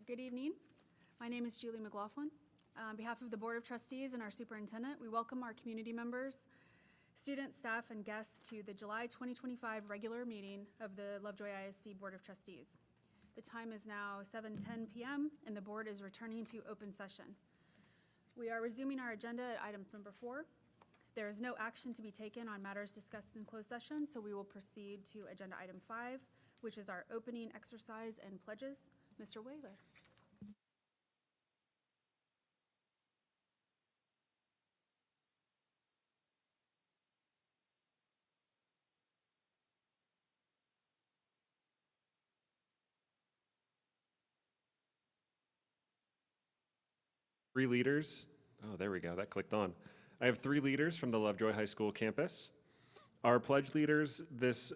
Good evening. My name is Julie McLaughlin. On behalf of the Board of Trustees and our superintendent, we welcome our community members, students, staff, and guests to the July 2025 regular meeting of the Lovejoy ISD Board of Trustees. The time is now 7:10 p.m. and the board is returning to open session. We are resuming our agenda at item number 4. There is no action to be taken on matters discussed in closed session, so we will proceed to agenda item 5, which is our opening exercise and pledges. Mr. Whaler. Three leaders. Oh, there we go. That clicked on. I have 3 leaders from the Lovejoy High School campus. Our pledge leaders this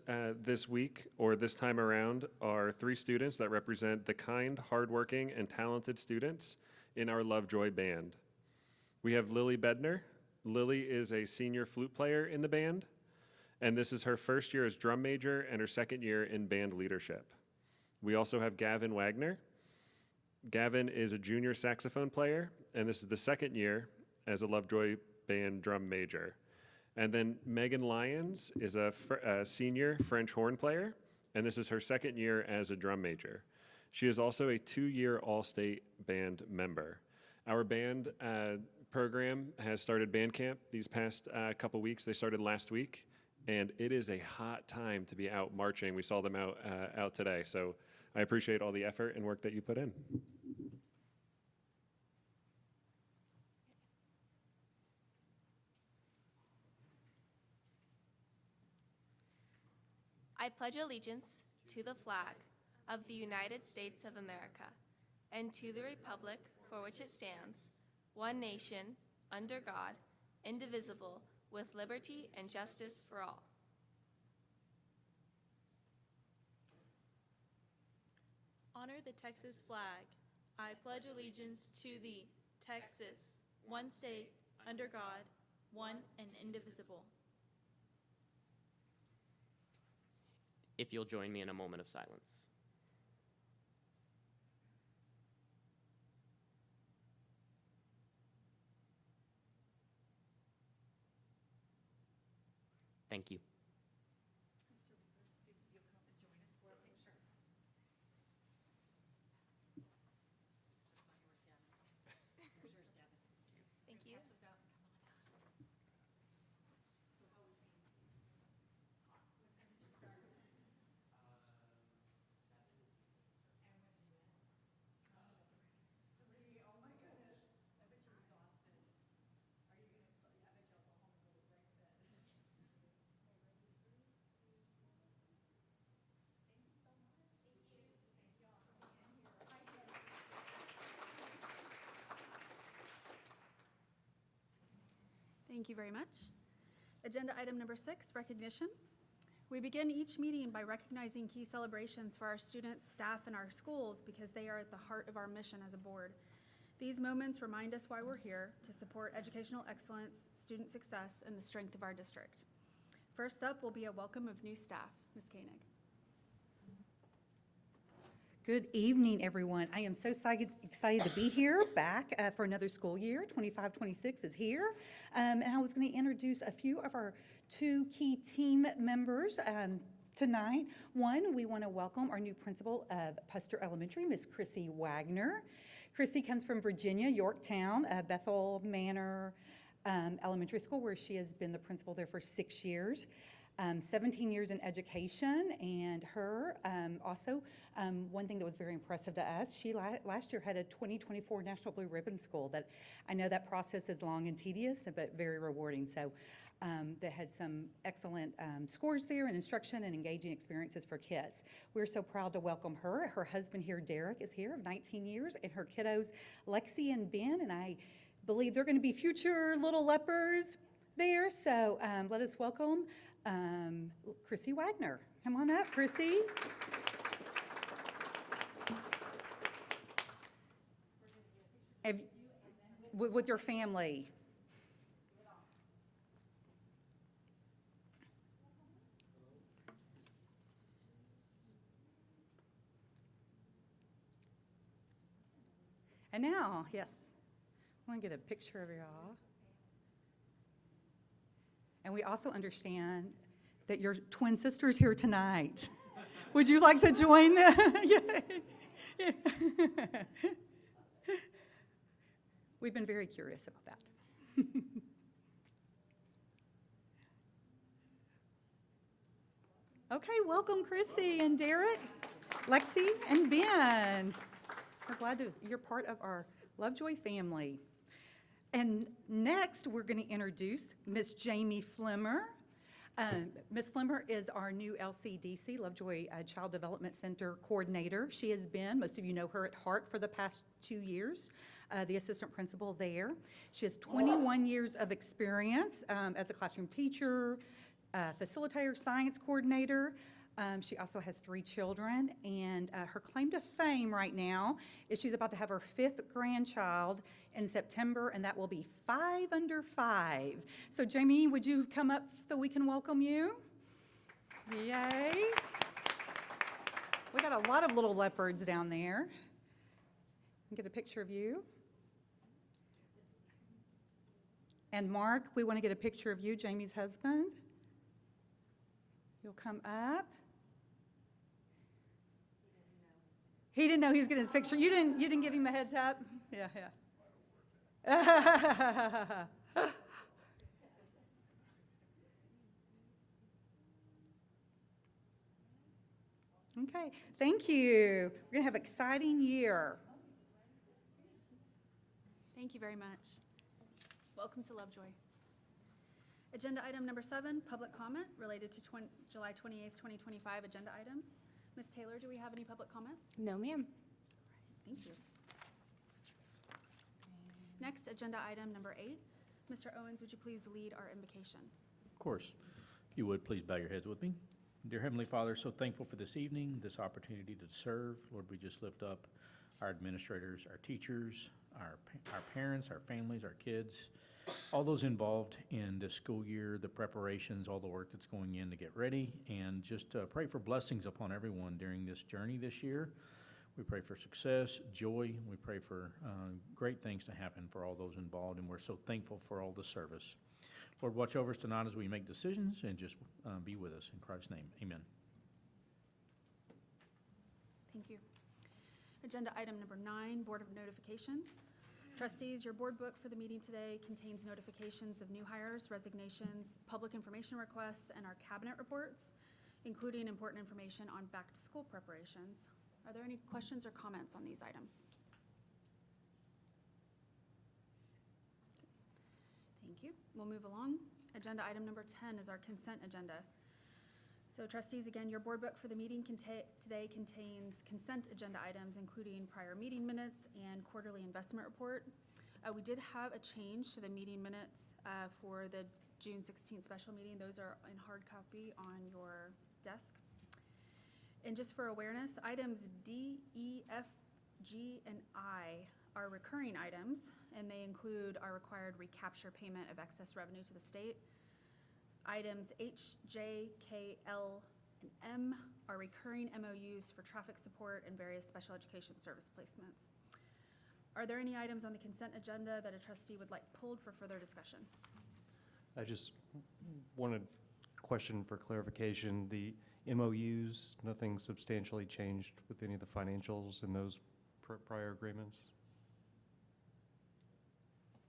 week, or this time around, are 3 students that represent the kind, hardworking, and talented students in our Lovejoy band. We have Lily Bedner. Lily is a senior flute player in the band, and this is her first year as drum major and her second year in band leadership. We also have Gavin Wagner. Gavin is a junior saxophone player, and this is the second year as a Lovejoy band drum major. And then Megan Lyons is a senior French horn player, and this is her second year as a drum major. She is also a 2-year All-State band member. Our band program has started band camp these past couple weeks. They started last week, and it is a hot time to be out marching. We saw them out today, so I appreciate all the effort and work that you put in. I pledge allegiance to the flag of the United States of America and to the republic for which it stands, one nation, under God, indivisible, with liberty and justice for all. Honor the Texas flag. I pledge allegiance to the Texas, one state, under God, one and indivisible. If you'll join me in a moment of silence. Thank you. Thank you. Thank you very much. Agenda item number 6, recognition. We begin each meeting by recognizing key celebrations for our students, staff, and our schools because they are at the heart of our mission as a board. These moments remind us why we're here, to support educational excellence, student success, and the strength of our district. First up will be a welcome of new staff. Ms. Koenig. Good evening, everyone. I am so excited to be here back for another school year. 25-26 is here. And I was going to introduce a few of our 2 key team members tonight. One, we want to welcome our new principal of Puster Elementary, Miss Chrissy Wagner. Chrissy comes from Virginia, Yorktown, Bethel Manor Elementary School, where she has been the principal there for 6 years. 17 years in education, and her also, one thing that was very impressive to us, she last year had a 2024 National Blue Ribbon School. That I know that process is long and tedious, but very rewarding. So they had some excellent scores there and instruction and engaging experiences for kids. We're so proud to welcome her. Her husband here, Derek, is here of 19 years, and her kiddos, Lexi and Ben, and I believe they're going to be future little lepers there. So let us welcome Chrissy Wagner. Come on up, Chrissy. With your family. And now, yes, I want to get a picture of y'all. And we also understand that your twin sister's here tonight. Would you like to join them? Yeah. We've been very curious about that. Okay, welcome Chrissy and Derek, Lexi and Ben. We're glad you're part of our Lovejoy family. And next, we're going to introduce Miss Jamie Flemmer. Ms. Flemmer is our new LCDC, Lovejoy Child Development Center coordinator. She has been, most of you know her at Hart for the past 2 years, the assistant principal there. She has 21 years of experience as a classroom teacher, facilitator, science coordinator. She also has 3 children, and her claim to fame right now is she's about to have her 5th grandchild in September, and that will be 5 under 5. So Jamie, would you come up so we can welcome you? Yay. We got a lot of little leopards down there. Get a picture of you. And Mark, we want to get a picture of you, Jamie's husband. You'll come up. He didn't know he was getting his picture. You didn't give him a heads up? Yeah. Okay, thank you. We're going to have an exciting year. Thank you very much. Welcome to Lovejoy. Agenda item number 7, public comment related to July 28th, 2025 agenda items. Ms. Taylor, do we have any public comments? No, ma'am. Thank you. Next, agenda item number 8. Mr. Owens, would you please lead our invocation? Of course. If you would, please bow your heads with me. Dear Heavenly Father, so thankful for this evening, this opportunity to serve. Lord, we just lift up our administrators, our teachers, our parents, our families, our kids, all those involved in this school year, the preparations, all the work that's going in to get ready, and just pray for blessings upon everyone during this journey this year. We pray for success, joy. We pray for great things to happen for all those involved, and we're so thankful for all the service. Lord, watch over us tonight as we make decisions, and just be with us. In Christ's name, amen. Thank you. Agenda item number 9, Board of Notifications. Trustees, your board book for the meeting today contains notifications of new hires, resignations, public information requests, and our cabinet reports, including important information on back-to-school preparations. Are there any questions or comments on these items? Thank you. We'll move along. Agenda item number 10 is our consent agenda. So trustees, again, your board book for the meeting today contains consent agenda items, including prior meeting minutes and quarterly investment report. We did have a change to the meeting minutes for the June 16th special meeting. Those are in hard copy on your desk. And just for awareness, items D, E, F, G, and I are recurring items, and they include our required recapture payment of excess revenue to the state. Items H, J, K, L, and M are recurring MOUs for traffic support and various special education service placements. Are there any items on the consent agenda that a trustee would like pulled for further discussion? I just wanted a question for clarification. The MOUs, nothing substantially changed with any of the financials in those prior agreements?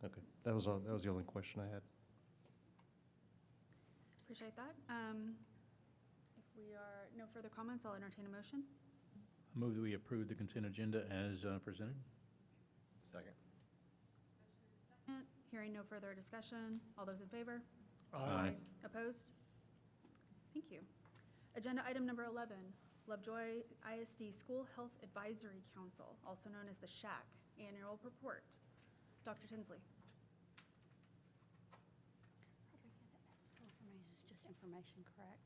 Okay, that was the only question I had. Appreciate that. If we are no further comments, I'll entertain a motion. I move that we approve the consent agenda as presented. Second. Hearing no further discussion, all those in favor? Aye. Opposed? Thank you. Agenda item number 11, Lovejoy ISD School Health Advisory Council, also known as the SHAC, Annual Report. Dr. Tinsley. Is just information, correct?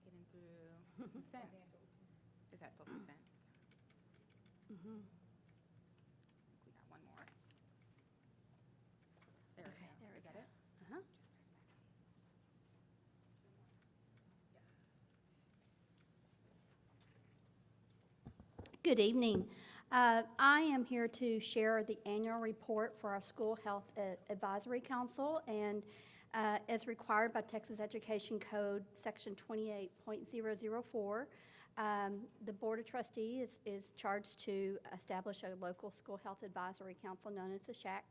Getting through consent. Is that still consent? Mm-hmm. We got Good evening. I am here to share the annual report for our School Health Advisory Council, and as required by Texas Education Code, Section 28.004, the Board of Trustees is charged to establish a local School Health Advisory Council known as the SHAC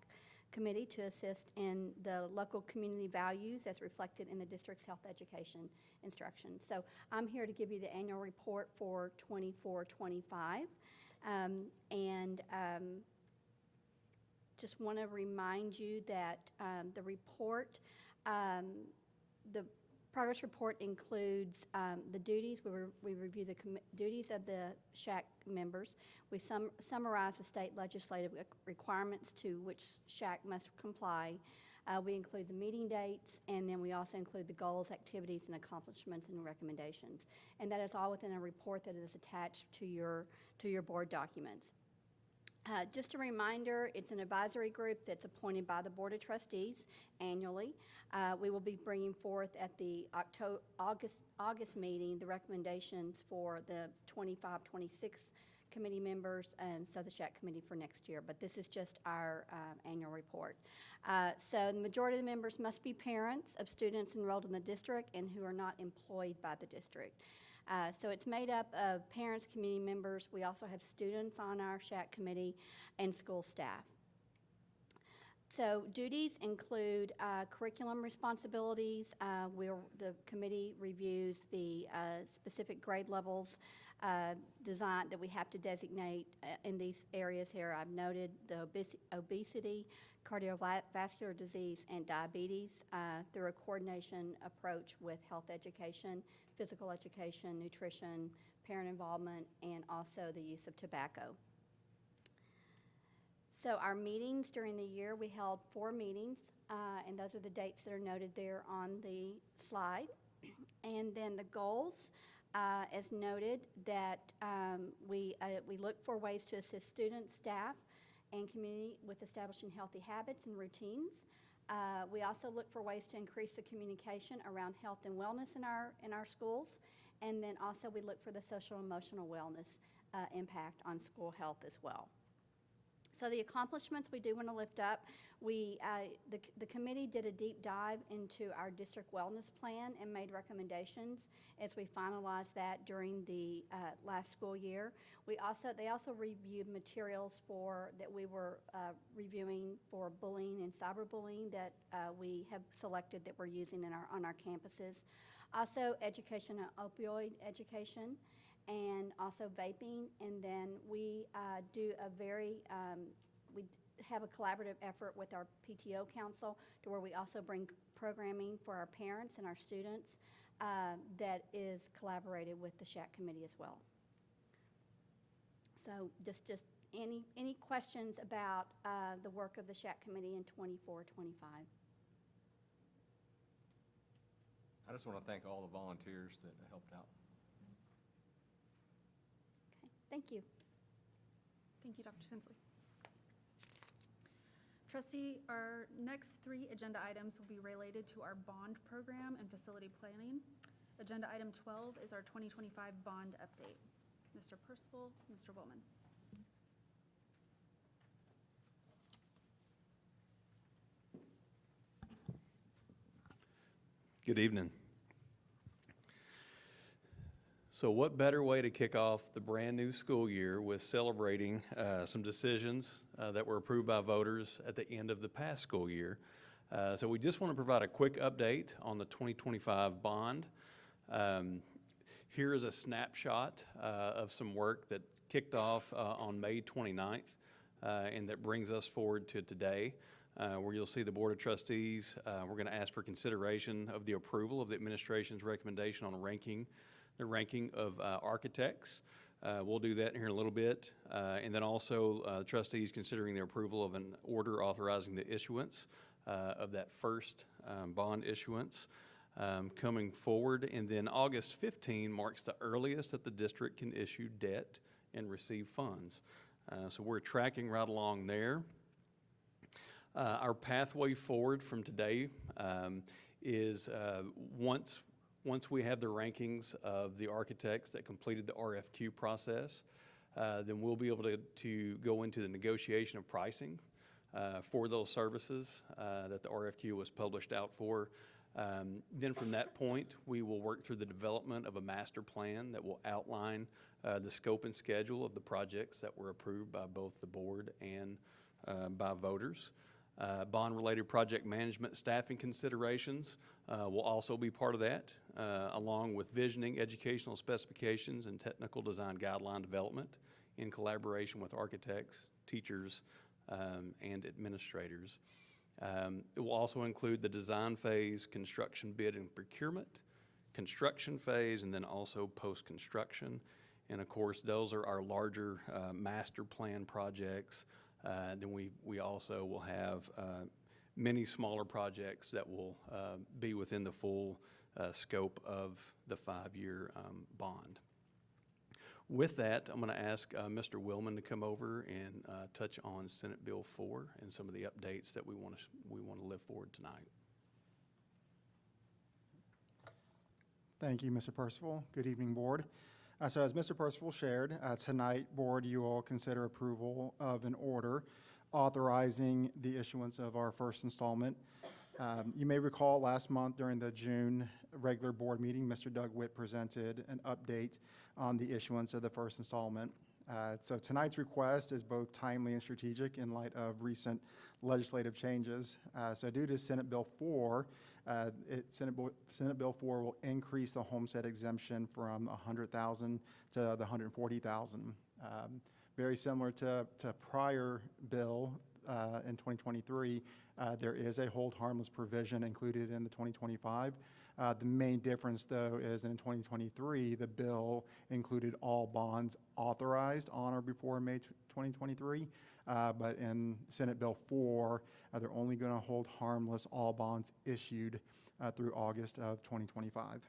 Committee to assist in the local community values as reflected in the district's health education instruction. So I'm here to give you the annual report for 24-25. Just want to remind you that the report, the progress report includes the duties. We review the duties of the SHAC members. We summarize the state legislative requirements to which SHAC must comply. We include the meeting dates, and then we also include the goals, activities, and accomplishments and recommendations. And that is all within a report that is attached to your board documents. Just a reminder, it's an advisory group that's appointed by the Board of Trustees annually. We will be bringing forth at the August meeting the recommendations for the 25-26 committee members and so the SHAC committee for next year, but this is just our annual report. So the majority of the members must be parents of students enrolled in the district and who are not employed by the district. So it's made up of parents, community members. We also have students on our SHAC committee and school staff. So duties include curriculum responsibilities, where the committee reviews the specific grade levels design that we have to designate in these areas here. I've noted the obesity, cardiovascular disease, and diabetes through a coordination approach with health education, physical education, nutrition, parent involvement, and also the use of tobacco. So our meetings during the year, we held 4 meetings, and those are the dates that are noted there on the slide. And then the goals, as noted, that we look for ways to assist students, staff, and community with establishing healthy habits and routines. We also look for ways to increase the communication around health and wellness in our schools. And then also we look for the social and emotional wellness impact on school health as well. So the accomplishments we do want to lift up, the committee did a deep dive into our district wellness plan and made recommendations as we finalized that during the last school year. They also reviewed materials that we were reviewing for bullying and cyberbullying that we have selected that we're using on our campuses. Also education on opioid education, and also vaping, and then we we have a collaborative effort with our PTO council to where we also bring programming for our parents and our students that is collaborated with the SHAC committee as well. So just any questions about the work of the SHAC committee in 24-25? I just want to thank all the volunteers that helped out. Okay, thank you. Thank you, Dr. Tinsley. Trustee, our next 3 agenda items will be related to our bond program and facility planning. Agenda item 12 is our 2025 bond update. Mr. Percival, Mr. Bowman. Good evening. So what better way to kick off the brand new school year with celebrating some decisions that were approved by voters at the end of the past school year. So we just want to provide a quick update on the 2025 bond. Here is a snapshot of some work that kicked off on May 29th and that brings us forward to today. Where you'll see the Board of Trustees. We're going to ask for consideration of the approval of the administration's recommendation on the ranking of architects. We'll do that here in a little bit. And then also trustees considering the approval of an order authorizing the issuance of that first bond issuance coming forward. And then August 15 marks the earliest that the district can issue debt and receive funds. So we're tracking right along there. Our pathway forward from today is once we have the rankings of the architects that completed the RFQ process, then we'll be able to go into the negotiation of pricing for those services that the RFQ was published out for. Then from that point, we will work through the development of a master plan that will outline the scope and schedule of the projects that were approved by both the board and by voters. Bond-related project management staffing considerations will also be part of that, along with visioning, educational specifications, and technical design guideline development in collaboration with architects, teachers, and administrators. It will also include the design phase, construction bid and procurement, construction phase, and then also post-construction. And of course, those are our larger master plan projects. Then we also will have many smaller projects that will be within the full scope of the 5-year bond. With that, I'm going to ask Mr. Willman to come over and touch on Senate Bill 4 and some of the updates that we want to live forward tonight. Thank you, Mr. Percival. Good evening, Board. So as Mr. Percival shared, tonight, Board, you will consider approval of an order authorizing the issuance of our first installment. You may recall last month during the June regular board meeting, Mr. Doug Witt presented an update on the issuance of the first installment. So tonight's request is both timely and strategic in light of recent legislative changes. So due to Senate Bill 4, Senate Bill 4 will increase the homestead exemption from $100,000 to the $140,000. Very similar to prior bill in 2023, there is a hold harmless provision included in the 2025. The main difference, though, is in 2023, the bill included all bonds authorized on or before May 2023. But in Senate Bill 4, they're only going to hold harmless all bonds issued through August of 2025.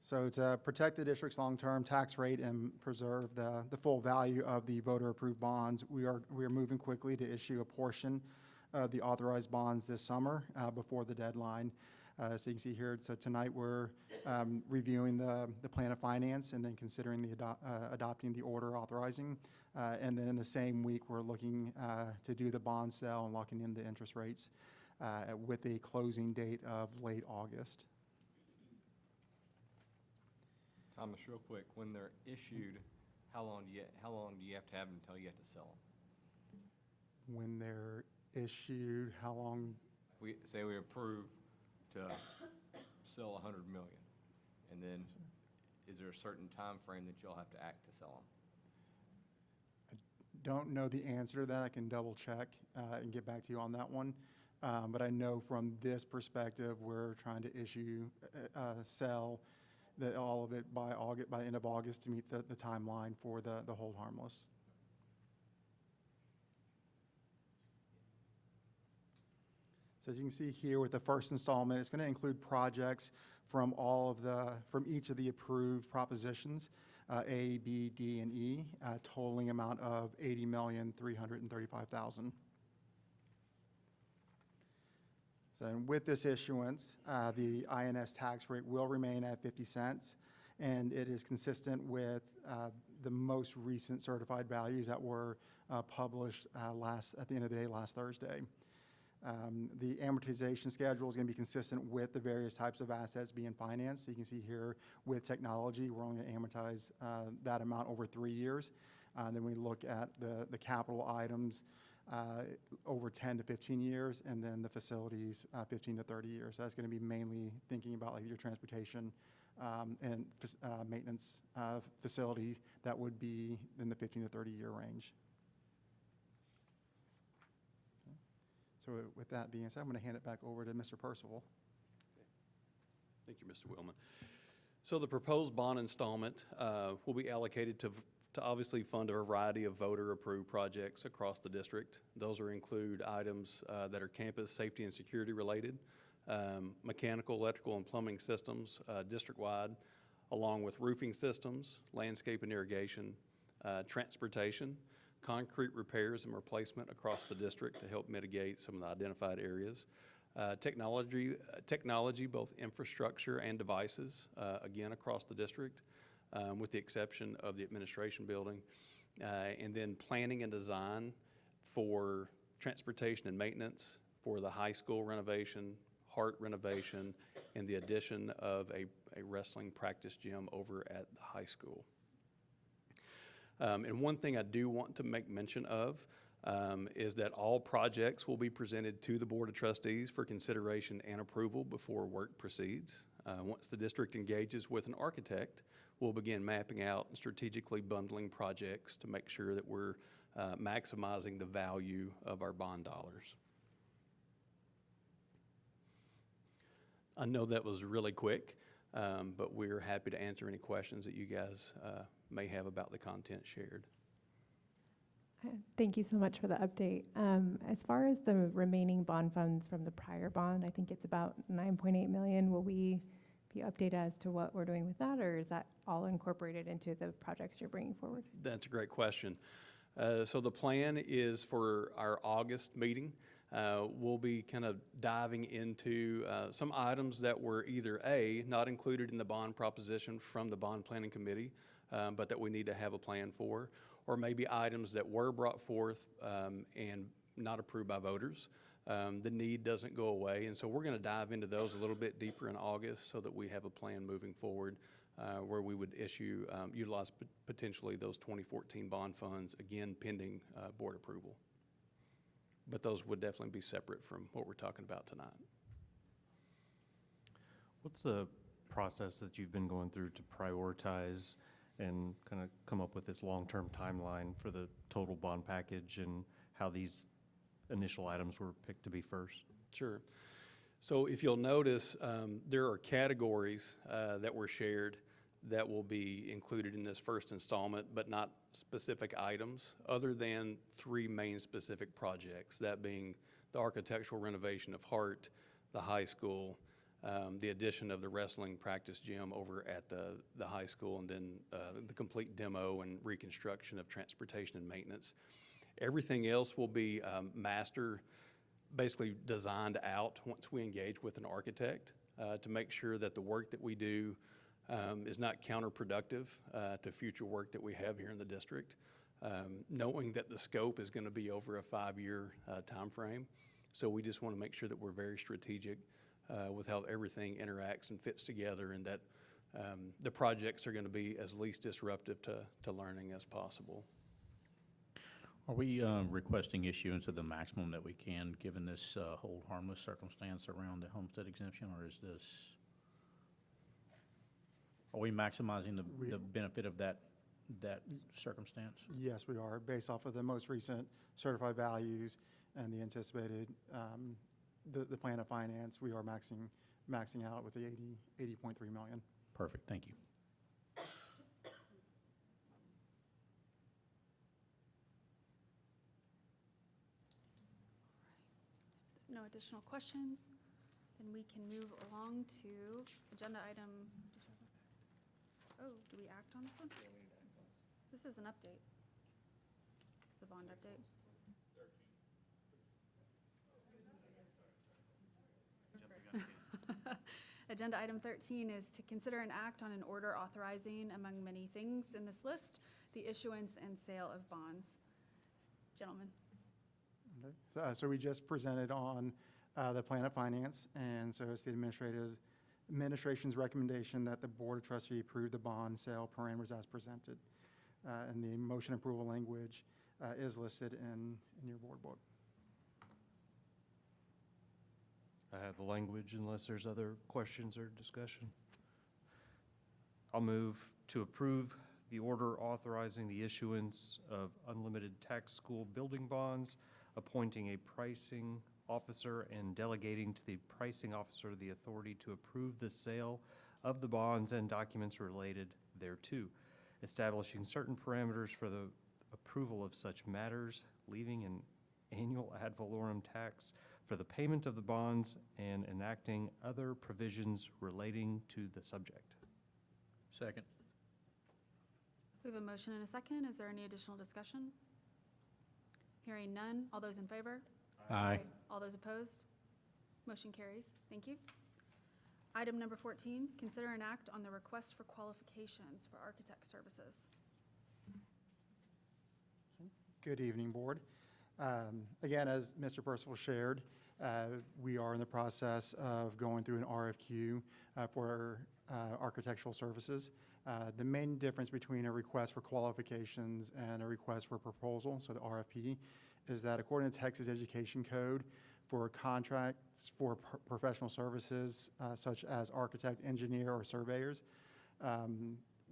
So to protect the district's long-term tax rate and preserve the full value of the voter-approved bonds, we are moving quickly to issue a portion of the authorized bonds this summer before the deadline. So you can see here, so tonight we're reviewing the plan of finance and then considering adopting the order authorizing. And then in the same week, we're looking to do the bond sale and locking in the interest rates with a closing date of late August. Thomas, real quick, when they're issued, how long do you have to have them until you have to sell them? When they're issued, how long? We say we approve to sell 100 million, and then is there a certain time frame that you'll have to act to sell them? I don't know the answer to that. I can double check and get back to you on that one. But I know from this perspective, we're trying to sell all of it by the end of August to meet the timeline for the hold harmless. So as you can see here with the first installment, it's going to include projects from each of the approved propositions, A, B, D, and E, totaling amount of $80,335,000. So with this issuance, the INS tax rate will remain at 50 cents, and it is consistent with the most recent certified values that were published at the end of the day last Thursday. The amortization schedule is going to be consistent with the various types of assets being financed. So you can see here with technology, we're only going to amortize that amount over 3 years. Then we look at the capital items over 10 to 15 years, and then the facilities 15 to 30 years. So that's going to be mainly thinking about like your transportation and maintenance facilities that would be in the 15 to 30 year range. So with that being said, I'm going to hand it back over to Mr. Percival. Thank you, Mr. Willman. So the proposed bond installment will be allocated to obviously fund a variety of voter-approved projects across the district. Those include items that are campus safety and security related, mechanical, electrical, and plumbing systems district-wide, along with roofing systems, landscape and irrigation, transportation, concrete repairs and replacement across the district to help mitigate some of the identified areas. Technology, both infrastructure and devices, again, across the district. with the exception of the administration building. And then planning and design for transportation and maintenance for the high school renovation, Hart renovation, and the addition of a wrestling practice gym over at the high school. And one thing I do want to make mention of is that all projects will be presented to the Board of Trustees for consideration and approval before work proceeds. Once the district engages with an architect, we'll begin mapping out and strategically bundling projects to make sure that we're maximizing the value of our bond dollars. I know that was really quick, but we're happy to answer any questions that you guys may have about the content shared. Thank you so much for the update. As far as the remaining bond funds from the prior bond, I think it's about 9.8 million. Will we be updated as to what we're doing with that, or is that all incorporated into the projects you're bringing forward? That's a great question. So the plan is for our August meeting, we'll be kind of diving into some items that were either A, not included in the bond proposition from the bond planning committee, but that we need to have a plan for, or maybe items that were brought forth and not approved by voters. The need doesn't go away, and so we're going to dive into those a little bit deeper in August so that we have a plan moving forward where we would utilize potentially those 2014 bond funds, again, pending board approval. But those would definitely be separate from what we're talking about tonight. What's the process that you've been going through to prioritize and kind of come up with this long-term timeline for the total bond package and how these initial items were picked to be first? Sure. So if you'll notice, there are categories that were shared that will be included in this first installment, but not specific items, other than three main specific projects, that being the architectural renovation of Hart, the high school, the addition of the wrestling practice gym over at the high school, and then the complete demo and reconstruction of transportation and maintenance. Everything else will be basically designed out once we engage with an architect to make sure that the work that we do is not counterproductive to future work that we have here in the district, knowing that the scope is going to be over a 5-year time frame. So we just want to make sure that we're very strategic with how everything interacts and fits together, and that the projects are going to be as least disruptive to learning as possible. Are we requesting issuance of the maximum that we can, given this hold harmless circumstance around the homestead exemption, or is this, are we maximizing the benefit of that circumstance? Yes, we are, based off of the most recent certified values and the anticipated, the plan of finance. We are maxing out with the 80.3 million. Perfect, thank you. No additional questions, then we can move along to agenda item. Oh, do we act on this one? This is an update. This is the bond update. Agenda item 13 is to consider an act on an order authorizing, among many things in this list, the issuance and sale of bonds. Gentlemen. Okay. So we just presented on the plan of finance, and so it's the administration's recommendation that the Board of Trustees approve the bond sale parameters as presented. And the motion approval language is listed in your board book. I have the language unless there's other questions or discussion. I'll move to approve the order authorizing the issuance of unlimited tax school building bonds, appointing a pricing officer, and delegating to the pricing officer the authority to approve the sale of the bonds and documents related thereto, establishing certain parameters for the approval of such matters, leaving an annual ad valorem tax for the payment of the bonds, and enacting other provisions relating to the subject. Second. We have a motion and a second. Is there any additional discussion? Hearing none. All those in favor? Aye. All those opposed? Motion carries. Thank you. Item number 14, consider an act on the request for qualifications for architect services. Good evening, Board. Again, as Mr. Percival shared, we are in the process of going through an RFQ for architectural services. The main difference between a request for qualifications and a request for proposal, so the RFP, is that according to Texas Education Code, for contracts for professional services such as architect, engineer, or surveyors,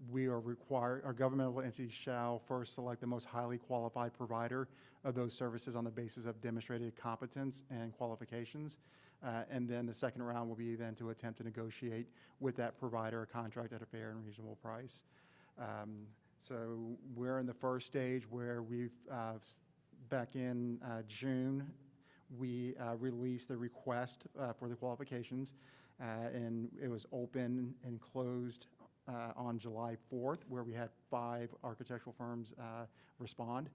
we are required, our governmental entities shall first select the most highly qualified provider of those services on the basis of demonstrated competence and qualifications. And then the second round will be then to attempt to negotiate with that provider a contract at a fair and reasonable price. So we're in the first stage where we've, back in June, we released the request for the qualifications, and it was open and closed on July 4th, where we had 5 architectural firms respond.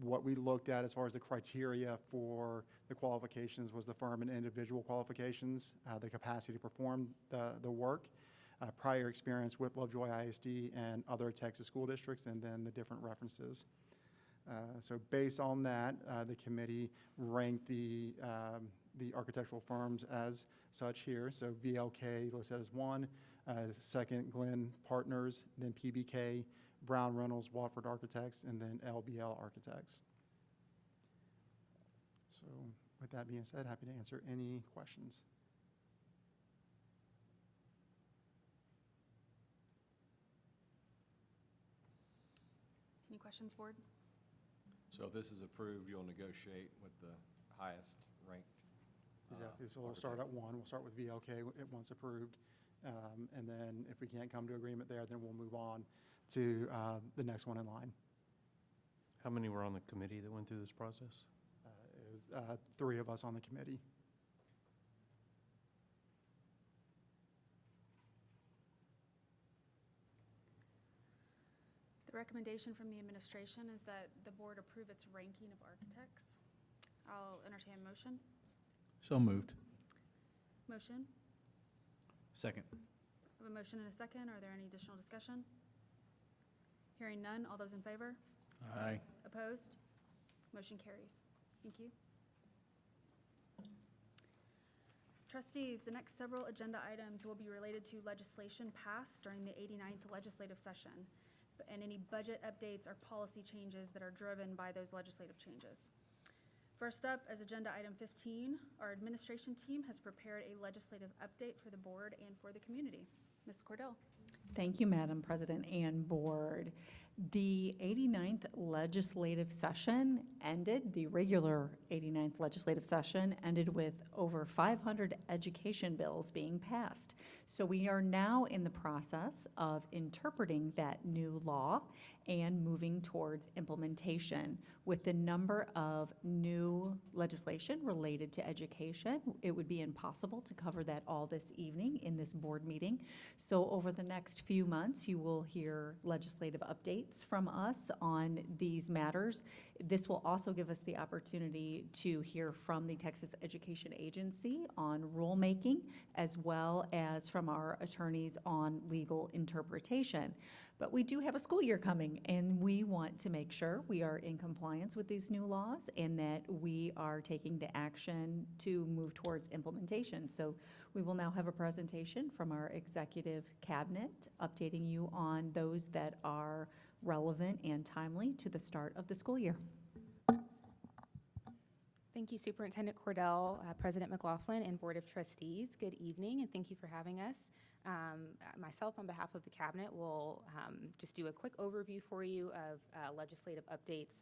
What we looked at as far as the criteria for the qualifications was the firm and individual qualifications, the capacity to perform the work, prior experience with Lovejoy ISD and other Texas school districts, and then the different references. So based on that, the committee ranked the architectural firms as such here. So VLK listed as 1, second Glenn Partners, then PBK, Brown Reynolds, Watford Architects, and then LBL Architects. So with that being said, happy to answer any questions. Any questions, Board? So if this is approved, you'll negotiate with the highest ranked? Exactly. So we'll start at 1. We'll start with VLK once approved. And then if we can't come to agreement there, then we'll move on to the next one in line. How many were on the committee that went through this process? It was 3 of us on the committee. The recommendation from the administration is that the board approve its ranking of architects. I'll entertain a motion. So moved. Motion. Second. I have a motion and a second. Are there any additional discussion? Hearing none. All those in favor? Aye. Opposed? Motion carries. Thank you. Trustees, the next several agenda items will be related to legislation passed during the 89th legislative session and any budget updates or policy changes that are driven by those legislative changes. First up, as agenda item 15, our administration team has prepared a legislative update for the board and for the community. Ms. Cordell. Thank you, Madam President and Board. The 89th legislative session ended, the regular 89th legislative session ended with over 500 education bills being passed. So we are now in the process of interpreting that new law and moving towards implementation. With the number of new legislation related to education, it would be impossible to cover that all this evening in this board meeting. So over the next few months, you will hear legislative updates from us on these matters. This will also give us the opportunity to hear from the Texas Education Agency on rulemaking, as well as from our attorneys on legal interpretation. But we do have a school year coming, and we want to make sure we are in compliance with these new laws and that we are taking the action to move towards implementation. So we will now have a presentation from our executive cabinet updating you on those that are relevant and timely to the start of the school year. Thank you, Superintendent Cordell, President McLaughlin, and Board of Trustees. Good evening, and thank you for having us. Myself, on behalf of the Cabinet, will just do a quick overview for you of legislative updates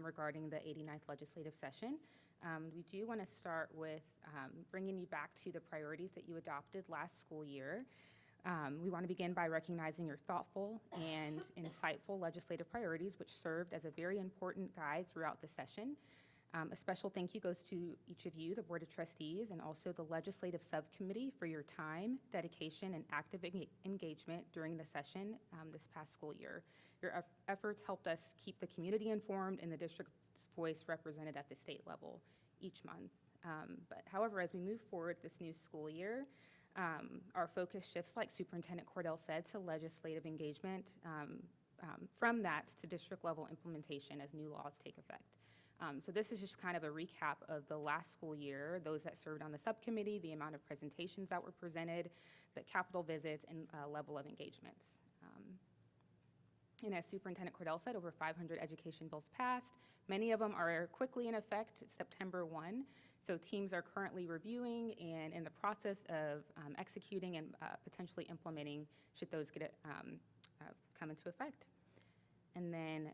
regarding the 89th legislative session. We do want to start with bringing you back to the priorities that you adopted last school year. We want to begin by recognizing your thoughtful and insightful legislative priorities, which served as a very important guide throughout the session. A special thank you goes to each of you, the Board of Trustees, and also the Legislative Subcommittee for your time, dedication, and active engagement during the session this past school year. Your efforts helped us keep the community informed and the district's voice represented at the state level each month. But however, as we move forward this new school year, Our focus shifts, like Superintendent Cordell said, to legislative engagement, from that to district level implementation as new laws take effect. So this is just kind of a recap of the last school year, those that served on the subcommittee, the amount of presentations that were presented, the capital visits, and level of engagements. And as Superintendent Cordell said, over 500 education bills passed. Many of them are quickly in effect September 1. So teams are currently reviewing and in the process of executing and potentially implementing should those get come into effect. And then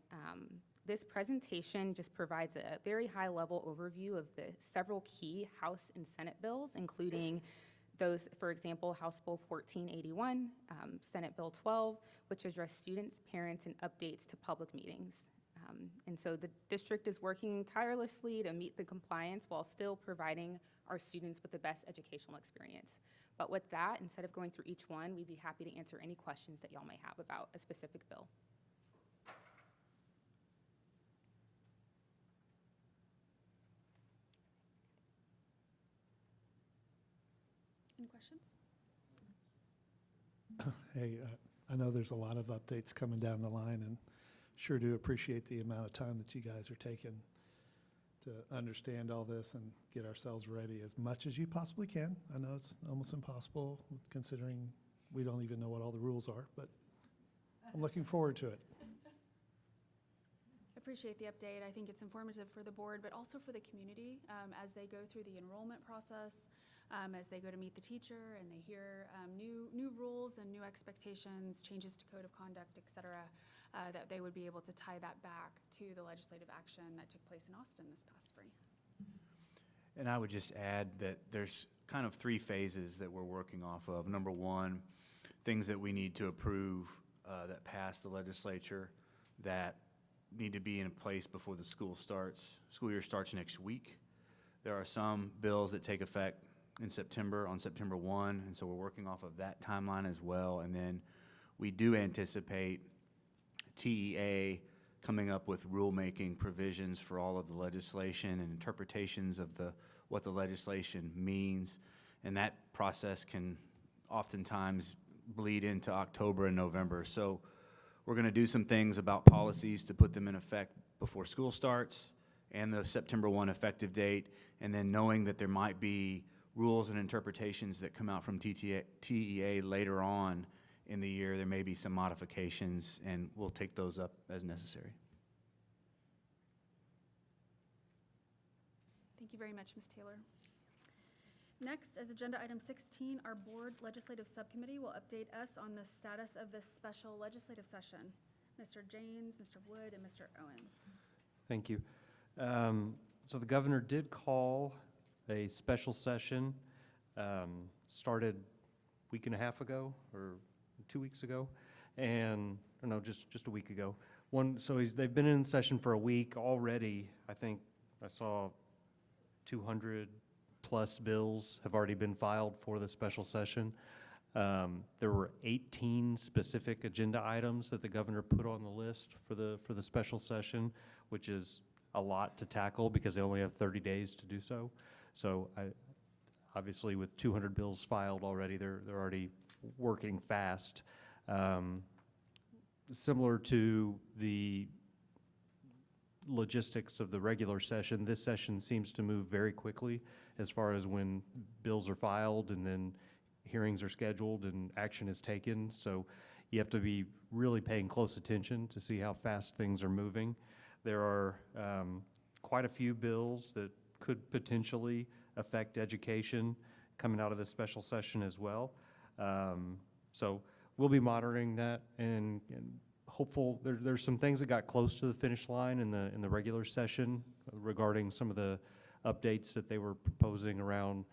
this presentation just provides a very high-level overview of the several key House and Senate bills, including those, for example, House Bill 1481, Senate Bill 12, which address students, parents, and updates to public meetings. And so the district is working tirelessly to meet the compliance while still providing our students with the best educational experience. But with that, instead of going through each one, we'd be happy to answer any questions that y'all may have about a specific bill. Any questions? Hey, I know there's a lot of updates coming down the line, and sure do appreciate the amount of time that you guys are taking to understand all this and get ourselves ready as much as you possibly can. I know it's almost impossible considering we don't even know what all the rules are, but I'm looking forward to it. Appreciate the update. I think it's informative for the board, but also for the community as they go through the enrollment process, as they go to meet the teacher and they hear new rules and new expectations, changes to code of conduct, et cetera, that they would be able to tie that back to the legislative action that took place in Austin this past spring. And I would just add that there's kind of 3 phases that we're working off of. Number 1, things that we need to approve that pass the legislature that need to be in place before the school year starts next week. There are some bills that take effect in September, on September 1, and so we're working off of that timeline as well. And then we do anticipate TEA coming up with rulemaking provisions for all of the legislation and interpretations of what the legislation means, and that process can oftentimes bleed into October and November. So we're going to do some things about policies to put them in effect before school starts and the September 1 effective date, and then knowing that there might be rules and interpretations that come out from TEA later on in the year. There may be some modifications, and we'll take those up as necessary. Thank you very much, Ms. Taylor. Next, as agenda item 16, our board legislative subcommittee will update us on the status of this special legislative session. Mr. Janes, Mr. Wood, and Mr. Owens. Thank you. So the governor did call a special session, started a week and a half ago or 2 weeks ago, and or no, just a week ago. They've been in session for a week already. I think I saw 200 plus bills have already been filed for the special session. There were 18 specific agenda items that the governor put on the list for the special session, which is a lot to tackle because they only have 30 days to do so. So obviously with 200 bills filed already, they're already working fast. Similar to the logistics of the regular session, this session seems to move very quickly as far as when bills are filed and then hearings are scheduled and action is taken. So you have to be really paying close attention to see how fast things are moving. There are quite a few bills that could potentially affect education coming out of this special session as well. So we'll be monitoring that and hopeful. There's some things that got close to the finish line in the regular session regarding some of the updates that they were proposing around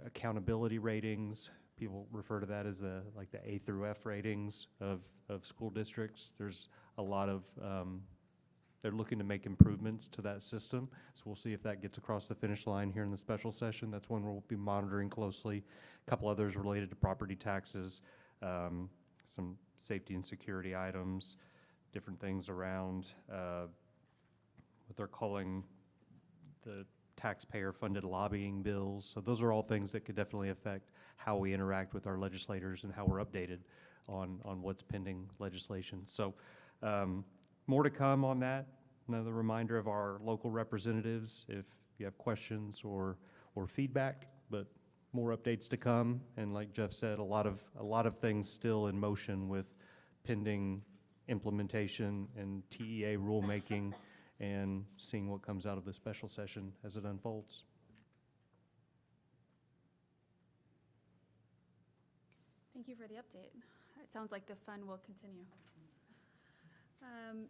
accountability ratings. People refer to that as the A through F ratings of school districts. There's a lot of they're looking to make improvements to that system. So we'll see if that gets across the finish line here in the special session. That's one we'll be monitoring closely. A couple others related to property taxes, some safety and security items, different things around what they're calling the taxpayer-funded lobbying bills. So those are all things that could definitely affect how we interact with our legislators and how we're updated on what's pending legislation. So more to come on that. Another reminder of our local representatives if you have questions or feedback, but more updates to come. And like Jeff said, a lot of things still in motion with pending implementation and TEA rulemaking and seeing what comes out of the special session as it unfolds. Thank you for the update. It sounds like the fun will continue.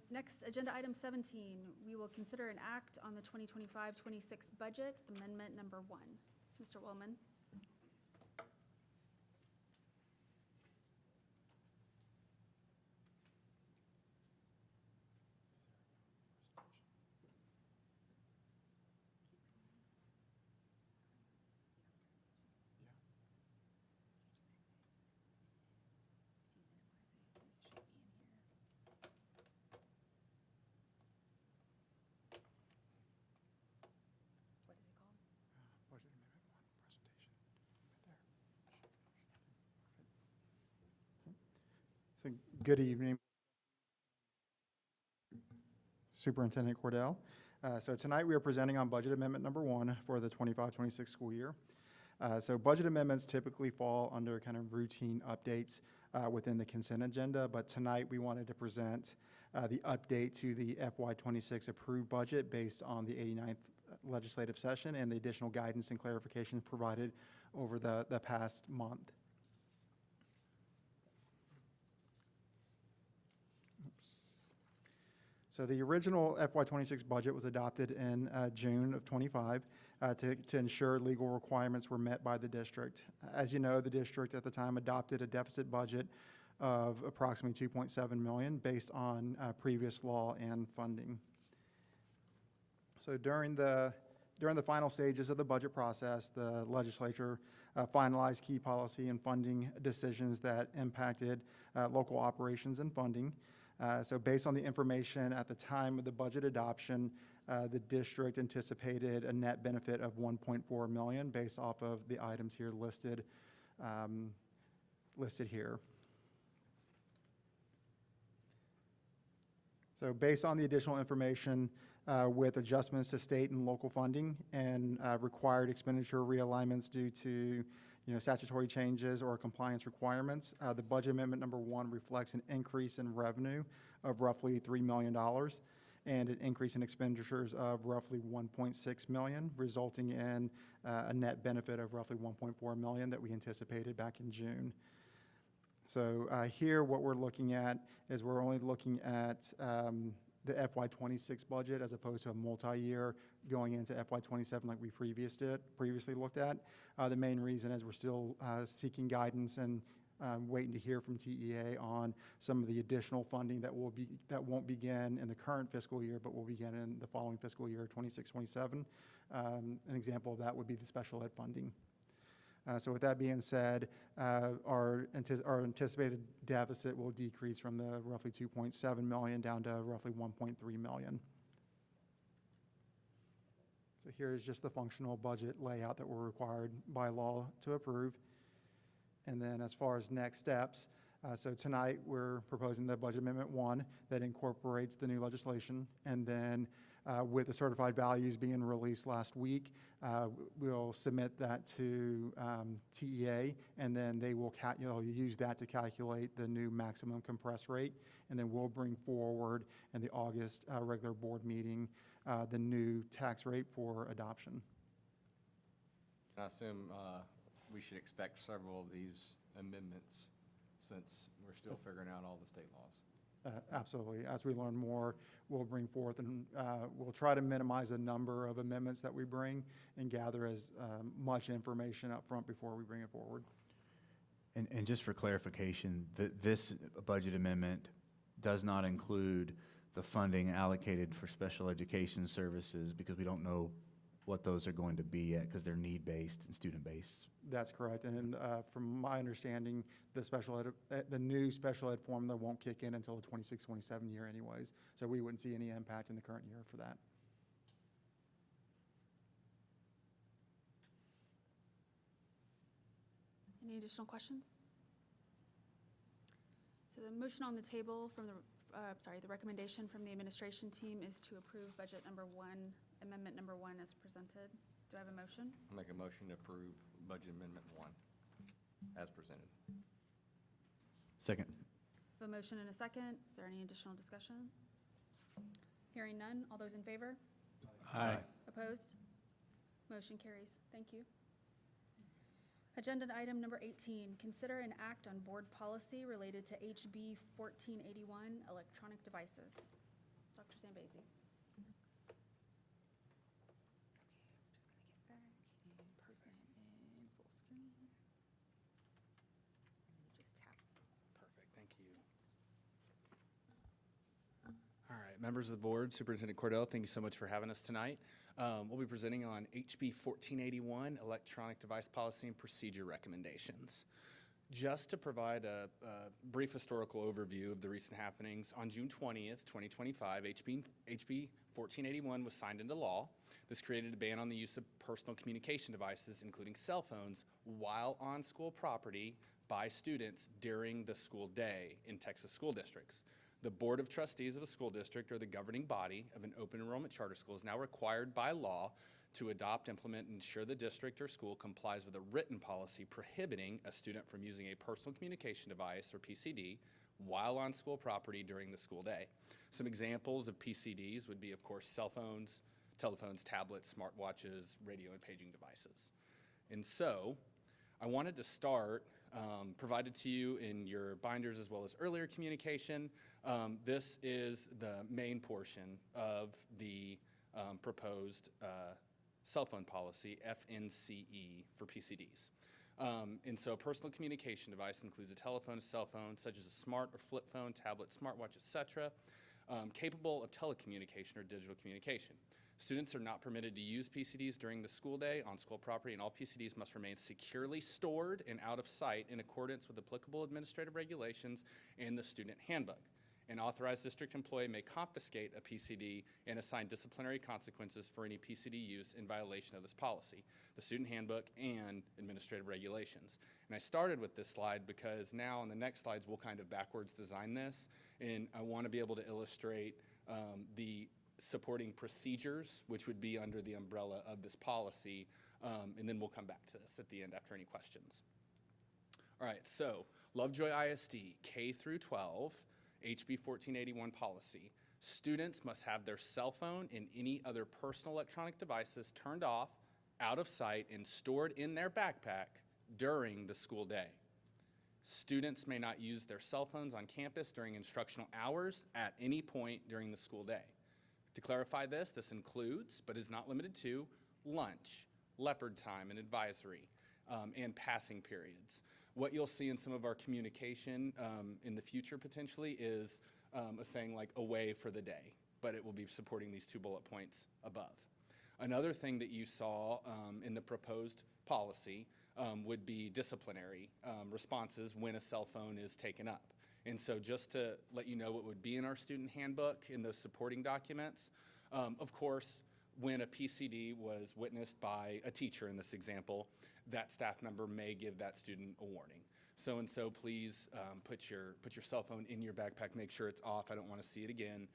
Next, agenda item 17, we will consider an act on the 2025-26 budget amendment number 1. Mr. Willman. Budget Amendment 1 presentation. Right there. So, good evening, Superintendent Cordell. So tonight we are presenting on Budget Amendment number 1 for the 25-26 school year. So budget amendments typically fall under kind of routine updates within the consent agenda, but tonight we wanted to present the update to the FY26 approved budget based on the 89th legislative session and the additional guidance and clarifications provided over the past month. So the original FY26 budget was adopted in June of 25 to ensure legal requirements were met by the district. As you know, the district at the time adopted a deficit budget of approximately $2.7 million based on previous law and funding. So during the final stages of the budget process, the legislature finalized key policy and funding decisions that impacted local operations and funding. So based on the information at the time of the budget adoption, the district anticipated a net benefit of $1.4 million based off of the items here listed here. So based on the additional information with adjustments to state and local funding and required expenditure realignments due to statutory changes or compliance requirements, the budget amendment number 1 reflects an increase in revenue of roughly $3 million and an increase in expenditures of roughly $1.6 million, resulting in a net benefit of roughly $1.4 million that we anticipated back in June. So here what we're looking at is we're only looking at the FY26 budget as opposed to a multi-year going into FY27 like we previously looked at. The main reason is we're still seeking guidance and waiting to hear from TEA on some of the additional funding that won't begin in the current fiscal year, but will begin in the following fiscal year, 26-27. An example of that would be the special ed funding. So with that being said, our anticipated deficit will decrease from the roughly $2.7 million down to roughly $1.3 million. So here is just the functional budget layout that we're required by law to approve. And then as far as next steps, so tonight we're proposing the Budget Amendment 1 that incorporates the new legislation. And then with the certified values being released last week, we'll submit that to TEA, and then they will use that to calculate the new maximum compress rate. And then we'll bring forward in the August regular board meeting the new tax rate for adoption. I assume we should expect several of these amendments since we're still figuring out all the state laws. Absolutely. As we learn more, we'll bring forth and we'll try to minimize the number of amendments that we bring and gather as much information up front before we bring it forward. And just for clarification, this budget amendment does not include the funding allocated for special education services because we don't know what those are going to be yet because they're need-based and student-based. That's correct. And from my understanding, the new special ed formula won't kick in until the 26-27 year anyways. So we wouldn't see any impact in the current year for that. Any additional questions? So the motion on the table from the, the recommendation from the administration team is to approve budget number 1, amendment number 1 as presented. Do I have a motion? I'll make a motion to approve Budget Amendment 1 as presented. Second. A motion and a second. Is there any additional discussion? Hearing none. All those in favor? Aye. Opposed? Motion carries. Thank you. Agenda item number 18, consider an act on board policy related to HB 1481, electronic devices. Dr. Zambezi. Perfect, thank you. All right, members of the board, Superintendent Cordell, thank you so much for having us tonight. We'll be presenting on HB 1481, Electronic Device Policy and Procedure Recommendations. Just to provide a brief historical overview of the recent happenings, on June 20th, 2025, HB 1481 was signed into law. This created a ban on the use of personal communication devices, including cell phones, while on school property by students during the school day in Texas school districts. The Board of Trustees of a school district, or the governing body of an open enrollment charter school, is now required by law to adopt, implement, and ensure the district or school complies with a written policy prohibiting a student from using a personal communication device, or PCD, while on school property during the school day. Some examples of PCDs would be, of course, cell phones, telephones, tablets, smartwatches, radio and paging devices. And so, I wanted to start, provided to you in your binders as well as earlier communication. This is the main portion of the proposed cell phone policy, FNCE, for PCDs. And so a personal communication device includes a telephone, a cell phone, such as a smart or flip phone, tablet, smartwatch, etc., capable of telecommunication or digital communication. Students are not permitted to use PCDs during the school day on school property, and all PCDs must remain securely stored and out of sight in accordance with applicable administrative regulations and the student handbook. An authorized district employee may confiscate a PCD and assign disciplinary consequences for any PCD use in violation of this policy, the student handbook, and administrative regulations. And I started with this slide because now on the next slides we'll kind of backwards design this, and I want to be able to illustrate the supporting procedures, which would be under the umbrella of this policy, and then we'll come back to this at the end after any questions. All right, so Lovejoy ISD, K through 12, HB 1481 policy. Students must have their cell phone and any other personal electronic devices turned off, out of sight, and stored in their backpack during the school day. Students may not use their cell phones on campus during instructional hours at any point during the school day. To clarify this, this includes, but is not limited to, lunch, leopard time, and advisory, and passing periods. What you'll see in some of our communication in the future potentially is a saying like away for the day, but it will be supporting these 2 bullet points above. Another thing that you saw in the proposed policy would be disciplinary responses when a cell phone is taken up. And so just to let you know what would be in our student handbook in those supporting documents, of course, when a PCD was witnessed by a teacher in this example, that staff member may give that student a warning. So please put your cell phone in your backpack, make sure it's off. I don't want to see it again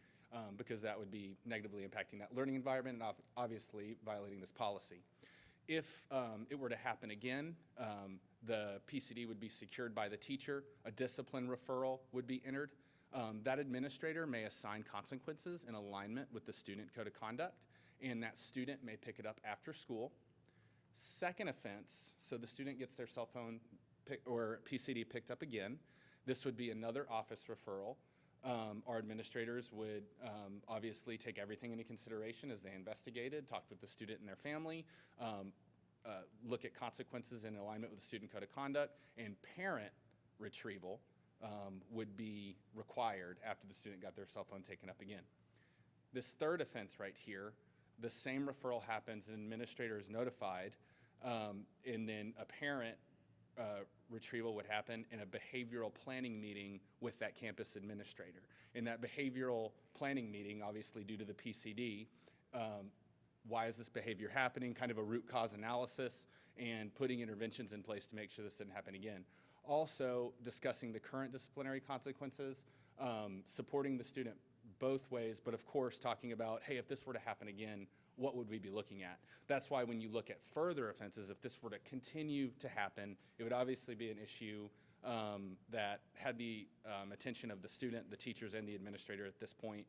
because that would be negatively impacting that learning environment and obviously violating this policy. If it were to happen again, the PCD would be secured by the teacher, a discipline referral would be entered. That administrator may assign consequences in alignment with the student code of conduct, and that student may pick it up after school. Second offense, so the student gets their cell phone or PCD picked up again, this would be another office referral. Our administrators would obviously take everything into consideration as they investigated, talked with the student and their family, look at consequences in alignment with the student code of conduct, and parent retrieval would be required after the student got their cell phone taken up again. This third offense right here, the same referral happens, an administrator is notified, and then a parent retrieval would happen in a behavioral planning meeting with that campus administrator. In that behavioral planning meeting, obviously due to the PCD, why is this behavior happening, kind of a root cause analysis, and putting interventions in place to make sure this didn't happen again. Also discussing the current disciplinary consequences, supporting the student both ways, but of course talking about, hey, if this were to happen again, what would we be looking at? That's why when you look at further offenses, if this were to continue to happen, it would obviously be an issue that had the attention of the student, the teachers, and the administrator at this point,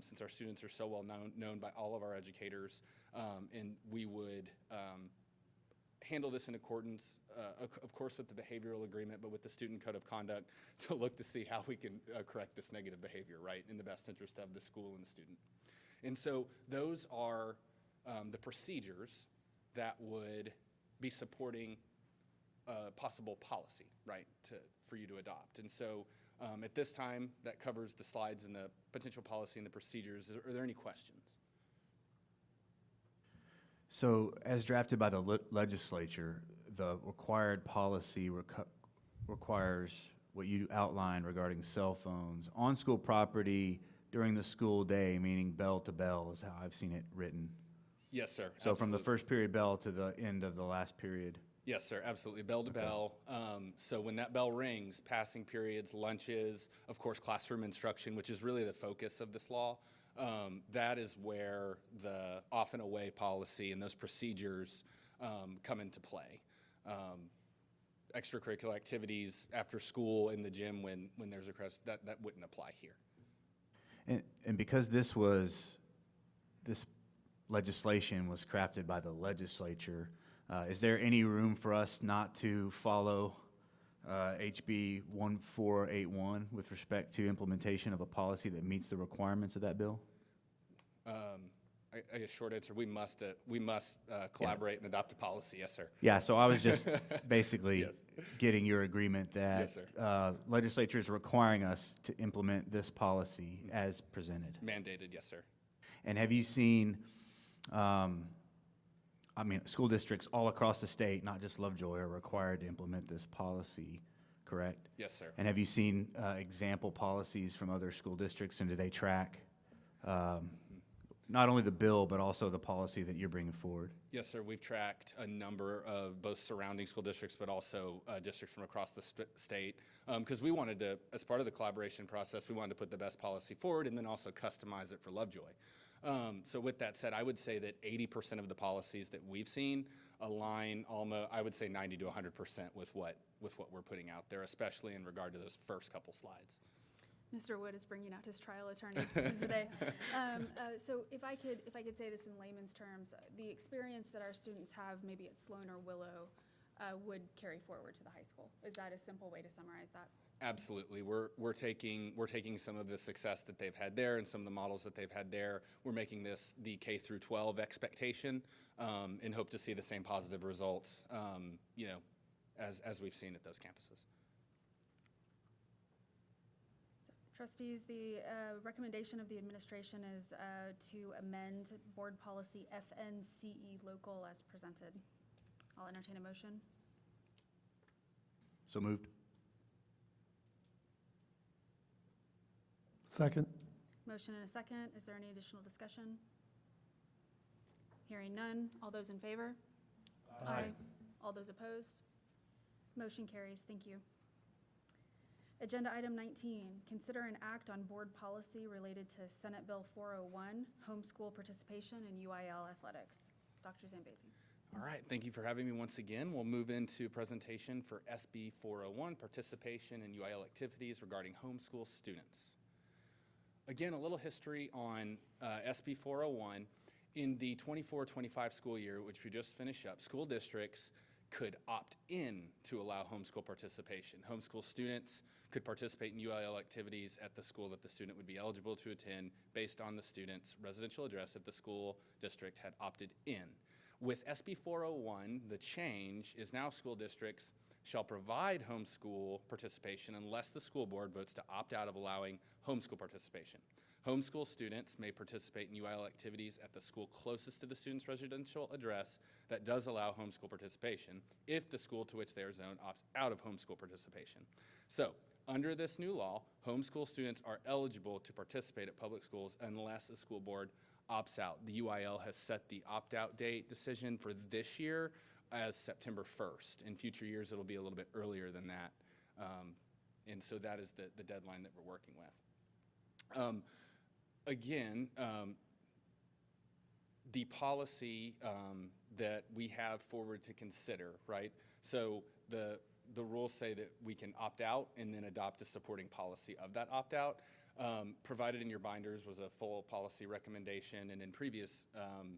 since our students are so well known by all of our educators, and we would handle this in accordance, of course, with the behavioral agreement, but with the student code of conduct to look to see how we can correct this negative behavior, right, in the best interest of the school and the student. And so those are the procedures that would be supporting a possible policy, right, for you to adopt. And so at this time, that covers the slides and the potential policy and the procedures. Are there any questions? So as drafted by the legislature, the required policy requires what you outlined regarding cell phones on school property during the school day, meaning bell to bell is how I've seen it written. Yes, sir. So from the absolutely. first period bell to the end of the last period. Yes, sir, absolutely, bell to bell. So when that bell rings, passing periods, lunches, of course, classroom instruction, which is really the focus of this law, that is where the off and away policy and those procedures come into play. Extracurricular activities after school in the gym when there's a crash, that wouldn't apply here. And because this legislation was crafted by the legislature, is there any room for us not to follow HB 1481 with respect to implementation of a policy that meets the requirements of that bill? I guess short answer, we must collaborate and adopt a policy, yes, sir. Yeah, so I was just basically Yes. getting your agreement that Yes, sir. legislature is requiring us to implement this policy as presented. Mandated, yes, sir. And have you seen, school districts all across the state, not just Lovejoy, are required to implement this policy, correct? Yes, sir. And have you seen example policies from other school districts, and do they track not only the bill, but also the policy that you're bringing forward? Yes, sir. We've tracked a number of both surrounding school districts, but also districts from across the state, because we wanted to, as part of the collaboration process, we wanted to put the best policy forward and then also customize it for Lovejoy. So with that said, I would say that 80% of the policies that we've seen align almost, I would say 90 to 100% with what we're putting out there, especially in regard to those first couple slides. Mr. Wood is bringing out his trial attorney today. So if I could say this in layman's terms, the experience that our students have maybe at Sloan or Willow would carry forward to the high school. Is that a simple way to summarize that? Absolutely. We're taking some of the success that they've had there and some of the models that they've had there. We're making this the K through 12 expectation and hope to see the same positive results, as we've seen at those campuses. Trustees, the recommendation of the administration is to amend board policy FNCE local as presented. I'll entertain a motion. So moved. Second. Motion and a second. Is there any additional discussion? Hearing none. All those in favor? Aye. All those opposed? Motion carries. Thank you. Agenda item 19, consider an act on board policy related to Senate Bill 401, homeschool participation in UIL athletics. Dr. Zambezi. All right, thank you for having me once again. We'll move into presentation for SB 401, participation in UIL activities regarding homeschool students. Again, a little history on SB 401. In the 24-25 school year, which we just finished up, school districts could opt in to allow homeschool participation. Homeschool students could participate in UIL activities at the school that the student would be eligible to attend based on the student's residential address if the school district had opted in. With SB 401, the change is now school districts shall provide homeschool participation unless the school board votes to opt out of allowing homeschool participation. Homeschool students may participate in UIL activities at the school closest to the student's residential address that does allow homeschool participation if the school to which they are zoned opts out of homeschool participation. So, under this new law, homeschool students are eligible to participate at public schools unless the school board opts out. The UIL has set the opt-out date decision for this year as September 1st. In future years, it'll be a little bit earlier than that. And so that is the deadline that we're working with. Again, the policy that we have forward to consider, right? So the rules say that we can opt out and then adopt a supporting policy of that opt-out. Provided in your binders was a full policy recommendation and in previous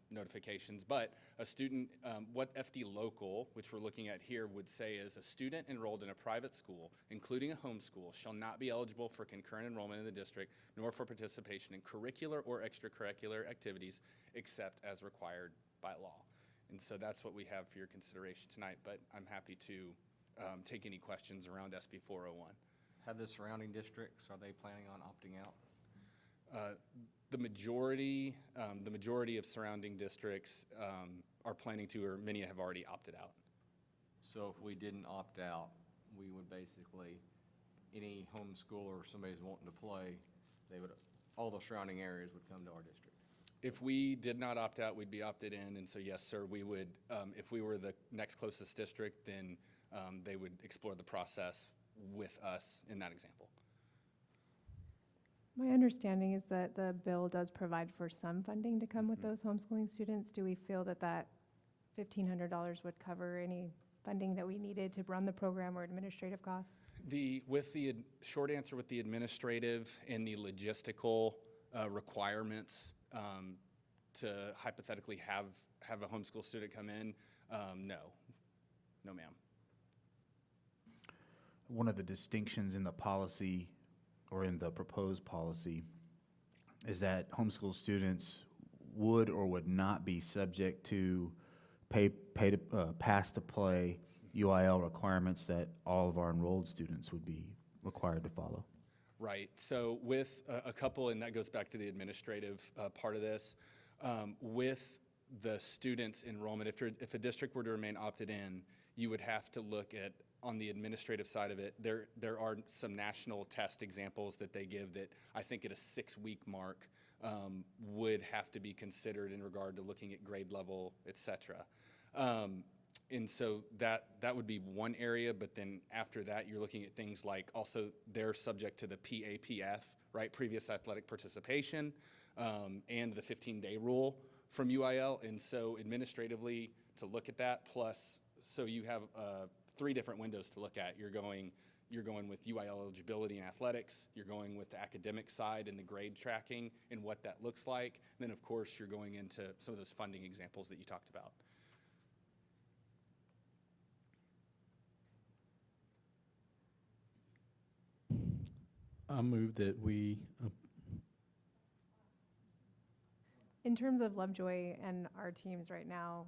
notifications, but a student, what FD Local, which we're looking at here, would say is a student enrolled in a private school, including a homeschool, shall not be eligible for concurrent enrollment in the district, nor for participation in curricular or extracurricular activities, except as required by law. And so that's what we have for your consideration tonight, but I'm happy to take any questions around SB 401. Have the surrounding districts, are they planning on opting out? The majority of surrounding districts are planning to, or many have already opted out. So if we didn't opt out, we would basically, any homeschooler or somebody's wanting to play, all the surrounding areas would come to our district. If we did not opt out, we'd be opted in, and so yes, sir, we would, if we were the next closest district, then they would explore the process with us in that example. My understanding is that the bill does provide for some funding to come with those homeschooling students. Do we feel that that $1,500 would cover any funding that we needed to run the program or administrative costs? With the short answer, with the administrative and the logistical requirements to hypothetically have a homeschool student come in, no, ma'am. One of the distinctions in the policy or in the proposed policy is that homeschool students would or would not be subject to pass to play UIL requirements that all of our enrolled students would be required to follow. Right. So with a couple, and that goes back to the administrative part of this, with the students' enrollment, if a district were to remain opted in, you would have to look at, on the administrative side of it, there are some national test examples that they give that I think at a 6-week mark would have to be considered in regard to looking at grade level, et cetera. And so that would be one area, but then after that, you're looking at things like also they're subject to the PAPF, right, previous athletic participation, and the 15-day rule from UIL. And so administratively, to look at that, plus, so you have 3 different windows to look at. You're going with UIL eligibility and athletics, you're going with the academic side and the grade tracking and what that looks like. And then, of course, you're going into some of those funding examples that you talked about. I move that we, In terms of Lovejoy and our teams right now,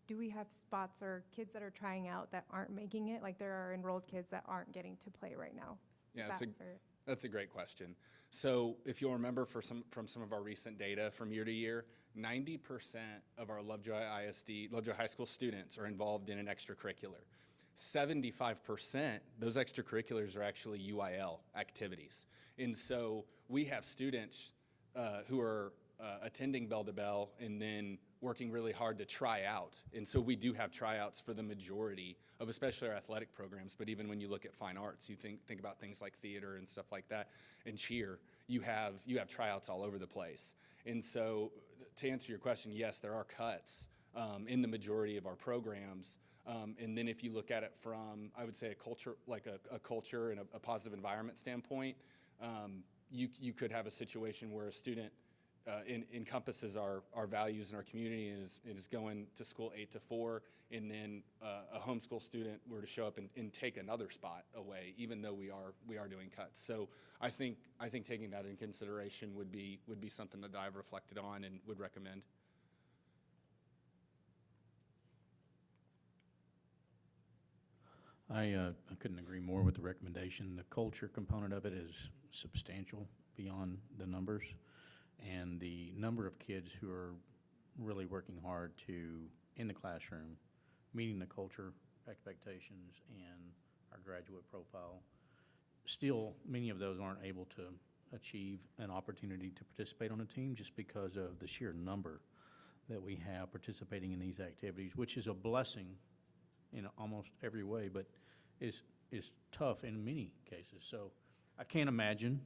do we have spots or kids that are trying out that aren't making it? Like there are enrolled kids that aren't getting to play right now? Yeah, Is that fair? that's a great question. So if you'll remember from some of our recent data from year to year, 90% of our Lovejoy High School students are involved in an extracurricular. 75%, those extracurriculars are actually UIL activities. And so we have students who are attending Bell to Bell and then working really hard to try out. And so we do have tryouts for the majority of especially our athletic programs, but even when you look at fine arts, you think about things like theater and stuff like that, and cheer, you have tryouts all over the place. And so to answer your question, yes, there are cuts in the majority of our programs. And then if you look at it from, I would say, a culture, like a culture and a positive environment standpoint, you could have a situation where a student encompasses our values in our community and is going to school 8 to 4, and then a homeschool student were to show up and take another spot away, even though we are doing cuts. So I think taking that into consideration would be something that I've reflected on and would recommend. I couldn't agree more with the recommendation. The culture component of it is substantial beyond the numbers. And the number of kids who are really working hard in the classroom, meeting the culture expectations and our graduate profile, still, many of those aren't able to achieve an opportunity to participate on a team just because of the sheer number that we have participating in these activities, which is a blessing in almost every way, but is tough in many cases. So I can't imagine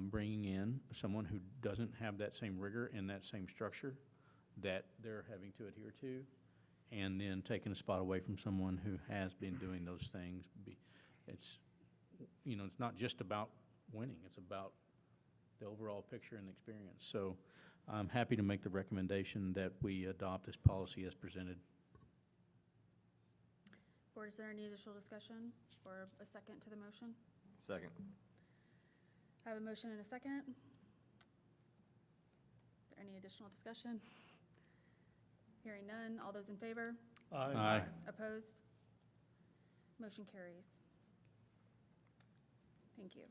bringing in someone who doesn't have that same rigor and that same structure that they're having to adhere to, and then taking a spot away from someone who has been doing those things. It's, it's not just about winning, it's about the overall picture and experience. So I'm happy to make the recommendation that we adopt this policy as presented. Board, is there any additional discussion or a second to the motion? Second. I have a motion and a second. Is there any additional discussion? Hearing none. All those in favor? Aye. Opposed? Motion carries. Thank you.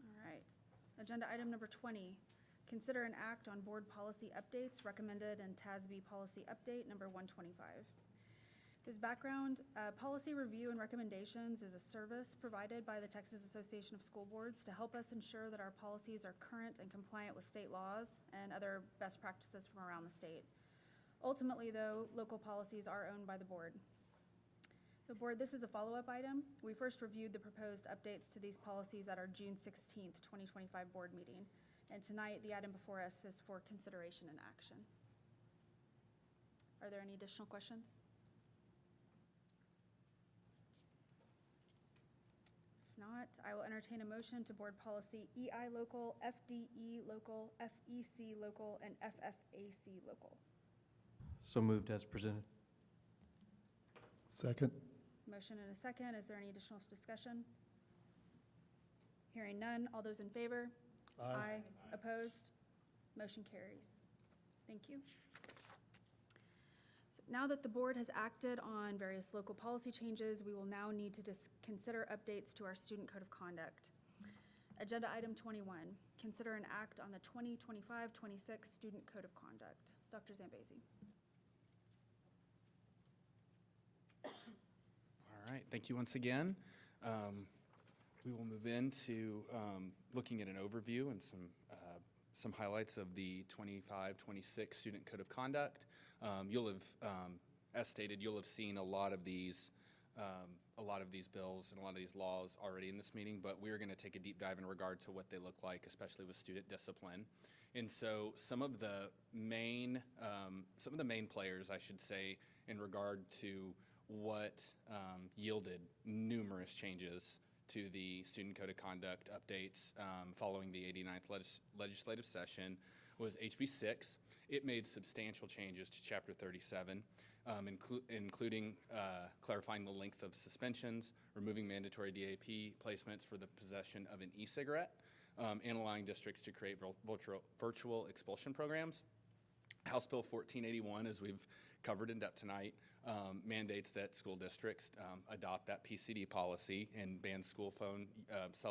All right. Agenda item number 20, consider an act on board policy updates recommended in TASB policy update number 125. As background, policy review and recommendations is a service provided by the Texas Association of School Boards to help us ensure that our policies are current and compliant with state laws and other best practices from around the state. Ultimately, though, local policies are owned by the board. The board, this is a follow-up item. We first reviewed the proposed updates to these policies at our June 16th, 2025 board meeting. And tonight, the item before us is for consideration and action. Are there any additional questions? If not, I will entertain a motion to board policy EI local, FDE local, FEC local, and FFAC local. So moved as presented. Second. Motion and a second. Is there any additional discussion? Hearing none. All those in favor? Aye. Opposed? Motion carries. Thank you. So now that the board has acted on various local policy changes, we will now need to consider updates to our student code of conduct. Agenda item 21, consider an act on the 2025-26 student code of conduct. Dr. Zambezi. All right, thank you once again. We will move into looking at an overview and some highlights of the 25-26 Student Code of Conduct. You'll have, as stated, you'll have seen a lot of these bills and a lot of these laws already in this meeting, but we're going to take a deep dive in regard to what they look like, especially with student discipline. And so some of the main players, I should say, in regard to what yielded numerous changes to the Student Code of Conduct updates following the 89th legislative session was HB 6. It made substantial changes to Chapter 37, including clarifying the length of suspensions, removing mandatory DAP placements for the possession of an e-cigarette, and allowing districts to create virtual expulsion programs. House Bill 1481, as we've covered in depth tonight, mandates that school districts adopt that PCD policy and ban cell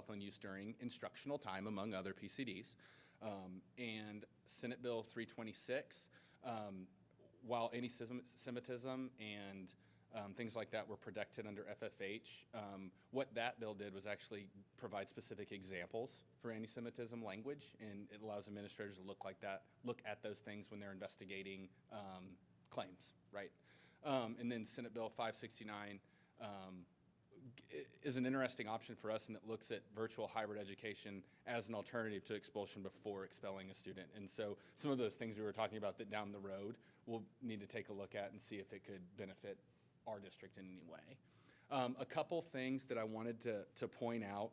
phone use during instructional time, among other PCDs. And Senate Bill 326, while anti-Semitism and things like that were protected under FFH, what that bill did was actually provide specific examples for anti-Semitism language, and it allows administrators to look at those things when they're investigating claims, right? And then Senate Bill 569 is an interesting option for us, and it looks at virtual hybrid education as an alternative to expulsion before expelling a student. And so some of those things we were talking about that down the road, we'll need to take a look at and see if it could benefit our district in any way. A couple things that I wanted to point out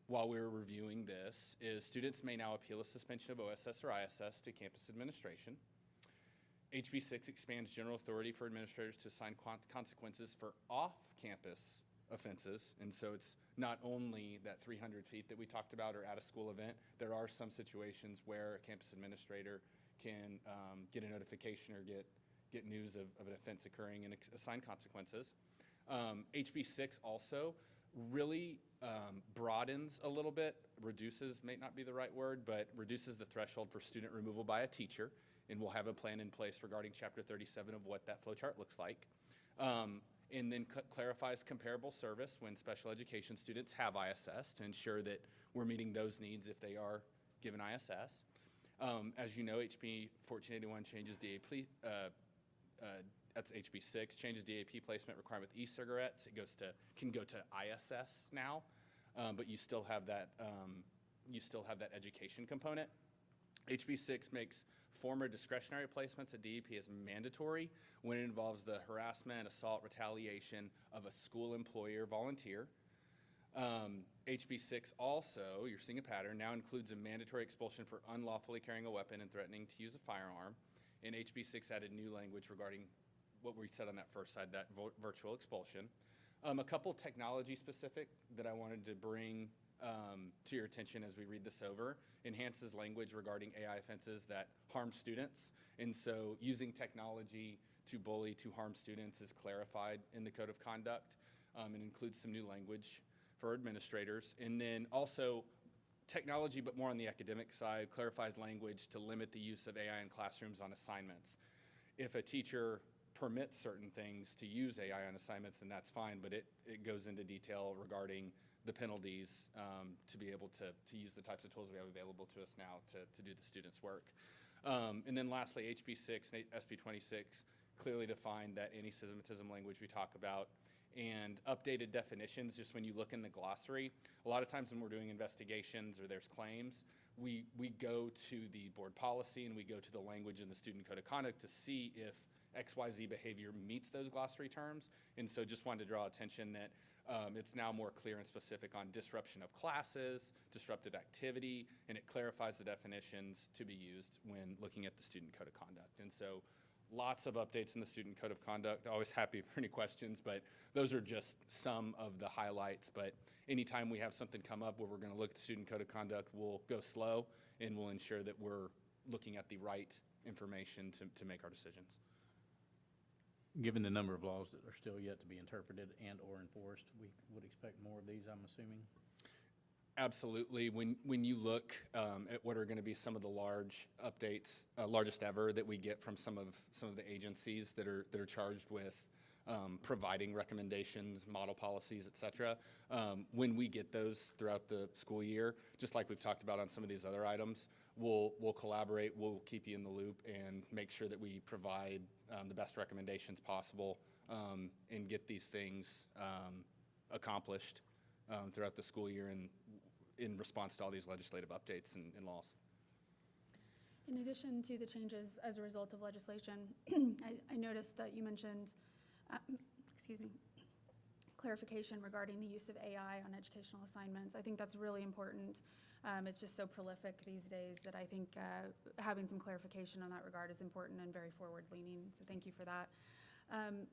while we were reviewing this is students may now appeal a suspension of OSS or ISS to campus administration. HB 6 expands general authority for administrators to assign consequences for off-campus offenses. And so it's not only that 300 feet that we talked about or at a school event. There are some situations where a campus administrator can get a notification or get news of an offense occurring and assign consequences. HB 6 also really broadens a little bit, reduces, may not be the right word, but reduces the threshold for student removal by a teacher. And we'll have a plan in place regarding Chapter 37 of what that flow chart looks like. And then clarifies comparable service when special education students have ISS to ensure that we're meeting those needs if they are given ISS. As you know, HB 1481 changes DAP, that's HB 6, changes DAP placement requirement with e-cigarettes. It can go to ISS now, but you still have that education component. HB 6 makes former discretionary placements at DEP as mandatory when it involves the harassment, assault, retaliation of a school employee or volunteer. HB 6 also, you're seeing a pattern, now includes a mandatory expulsion for unlawfully carrying a weapon and threatening to use a firearm. And HB 6 added new language regarding what we said on that first side, that virtual expulsion. A couple technology specific that I wanted to bring to your attention as we read this over. Enhances language regarding AI offenses that harm students. And so using technology to bully, to harm students is clarified in the Code of Conduct and includes some new language for administrators. And then also technology, but more on the academic side, clarifies language to limit the use of AI in classrooms on assignments. If a teacher permits certain things to use AI on assignments, then that's fine, but it goes into detail regarding the penalties to be able to use the types of tools we have available to us now to do the students' work. And then lastly, HB 6 and SB 26 clearly define that anti-Semitism language we talk about, and updated definitions. Just when you look in the glossary, a lot of times when we're doing investigations or there's claims, we go to the board policy and we go to the language in the Student Code of Conduct to see if XYZ behavior meets those glossary terms. And so just wanted to draw attention that it's now more clear and specific on disruption of classes, disruptive activity, and it clarifies the definitions to be used when looking at the Student Code of Conduct. And so lots of updates in the Student Code of Conduct. Always happy for any questions, but those are just some of the highlights. But anytime we have something come up where we're going to look at the Student Code of Conduct, we'll go slow and we'll ensure that we're looking at the right information to make our decisions. Given the number of laws that are still yet to be interpreted and or enforced, we would expect more of these, I'm assuming? Absolutely. When you look at what are going to be some of the large updates, largest ever that we get from some of the agencies that are charged with providing recommendations, model policies, et cetera, when we get those throughout the school year, just like we've talked about on some of these other items, we'll collaborate, we'll keep you in the loop and make sure that we provide the best recommendations possible and get these things accomplished throughout the school year and in response to all these legislative updates and laws. In addition to the changes as a result of legislation, I noticed that you mentioned, clarification regarding the use of AI on educational assignments. I think that's really important. It's just so prolific these days that I think having some clarification on that regard is important and very forward-leaning, so thank you for that.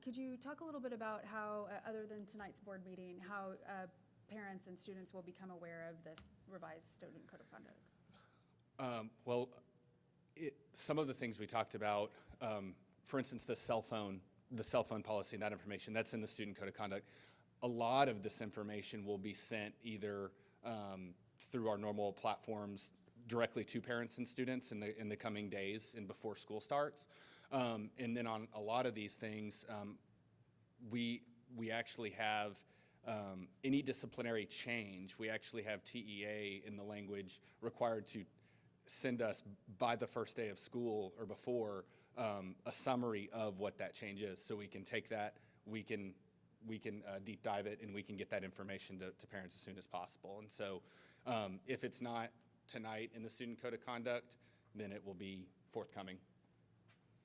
Could you talk a little bit about how, other than tonight's board meeting, how parents and students will become aware of this revised Student Code of Conduct? Well, some of the things we talked about, for instance, the cell phone policy and that information, that's in the Student Code of Conduct. A lot of this information will be sent either through our normal platforms directly to parents and students in the coming days and before school starts. And then on a lot of these things, we actually have any disciplinary change, we actually have TEA in the language required to send us by the first day of school or before a summary of what that change is. So we can take that, we can deep dive it, and we can get that information to parents as soon as possible. And so if it's not tonight in the Student Code of Conduct, then it will be forthcoming.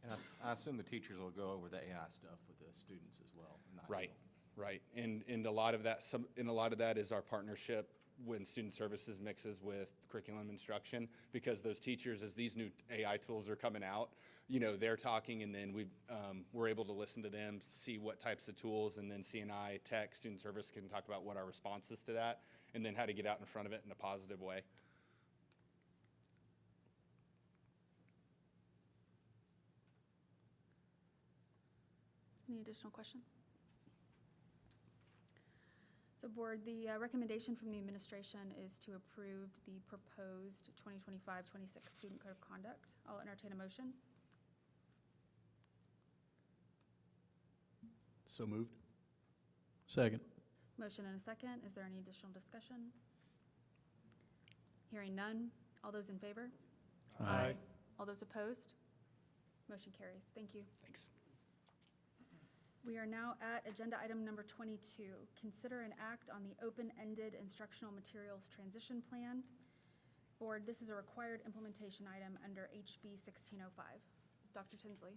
And I assume the teachers will go over the AI stuff with the students as well. Right, right. And a lot of that is our partnership when student services mixes with curriculum instruction, because those teachers, as these new AI tools are coming out, they're talking, and then we're able to listen to them, see what types of tools, and then C&I, tech, student service can talk about what our response is to that, and then how to get out in front of it in a positive way. Any additional questions? So board, the recommendation from the administration is to approve the proposed 2025-26 Student Code of Conduct. I'll entertain a motion. So moved. Second. Motion and a second. Is there any additional discussion? Hearing none. All those in favor? Aye. All those opposed? Motion carries. Thank you. Thanks. We are now at agenda item number 22. Consider an act on the open-ended instructional materials transition plan. Board, this is a required implementation item under HB 1605. Dr. Tinsley.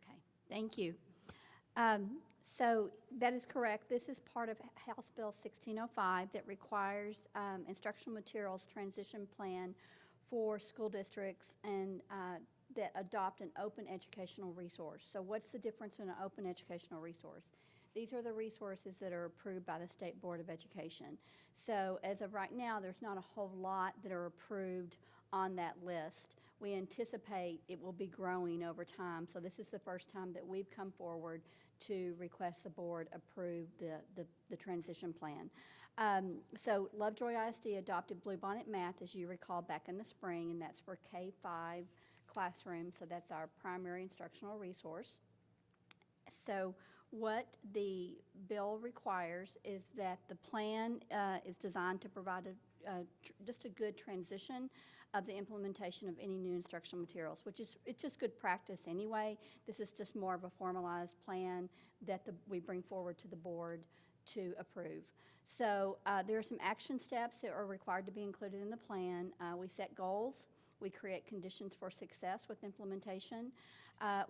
Okay, thank you. So that is correct. This is part of House Bill 1605 that requires instructional materials transition plan for school districts and that adopt an open educational resource. So what's the difference in an open educational resource? These are the resources that are approved by the State Board of Education. So as of right now, there's not a whole lot that are approved on that list. We anticipate it will be growing over time. So this is the first time that we've come forward to request the board approve the transition plan. So Lovejoy ISD adopted Bluebonnet Math, as you recall, back in the spring, and that's for K-5 classrooms. So that's our primary instructional resource. So what the bill requires is that the plan is designed to provide just a good transition of the implementation of any new instructional materials, which is, it's just good practice anyway. This is just more of a formalized plan that we bring forward to the board to approve. So there are some action steps that are required to be included in the plan. We set goals. We create conditions for success with implementation.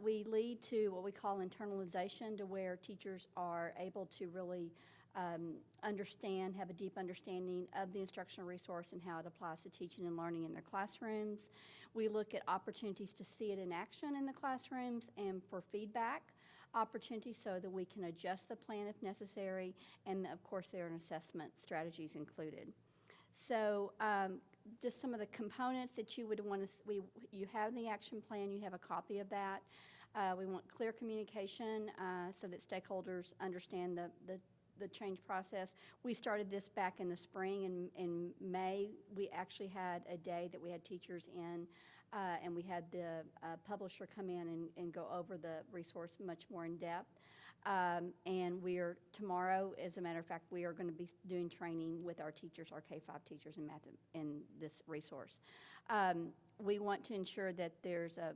We lead to what we call internalization, to where teachers are able to really understand, have a deep understanding of the instructional resource and how it applies to teaching and learning in their classrooms. We look at opportunities to see it in action in the classrooms and for feedback opportunities so that we can adjust the plan if necessary. And of course, there are assessment strategies included. So just some of the components that you would want to, you have the action plan, you have a copy of that. We want clear communication so that stakeholders understand the change process. We started this back in the spring. In May, we actually had a day that we had teachers in and we had the publisher come in and go over the resource much more in depth. And tomorrow, as a matter of fact, we are going to be doing training with our teachers, our K-5 teachers in math in this resource. We want to ensure that there's a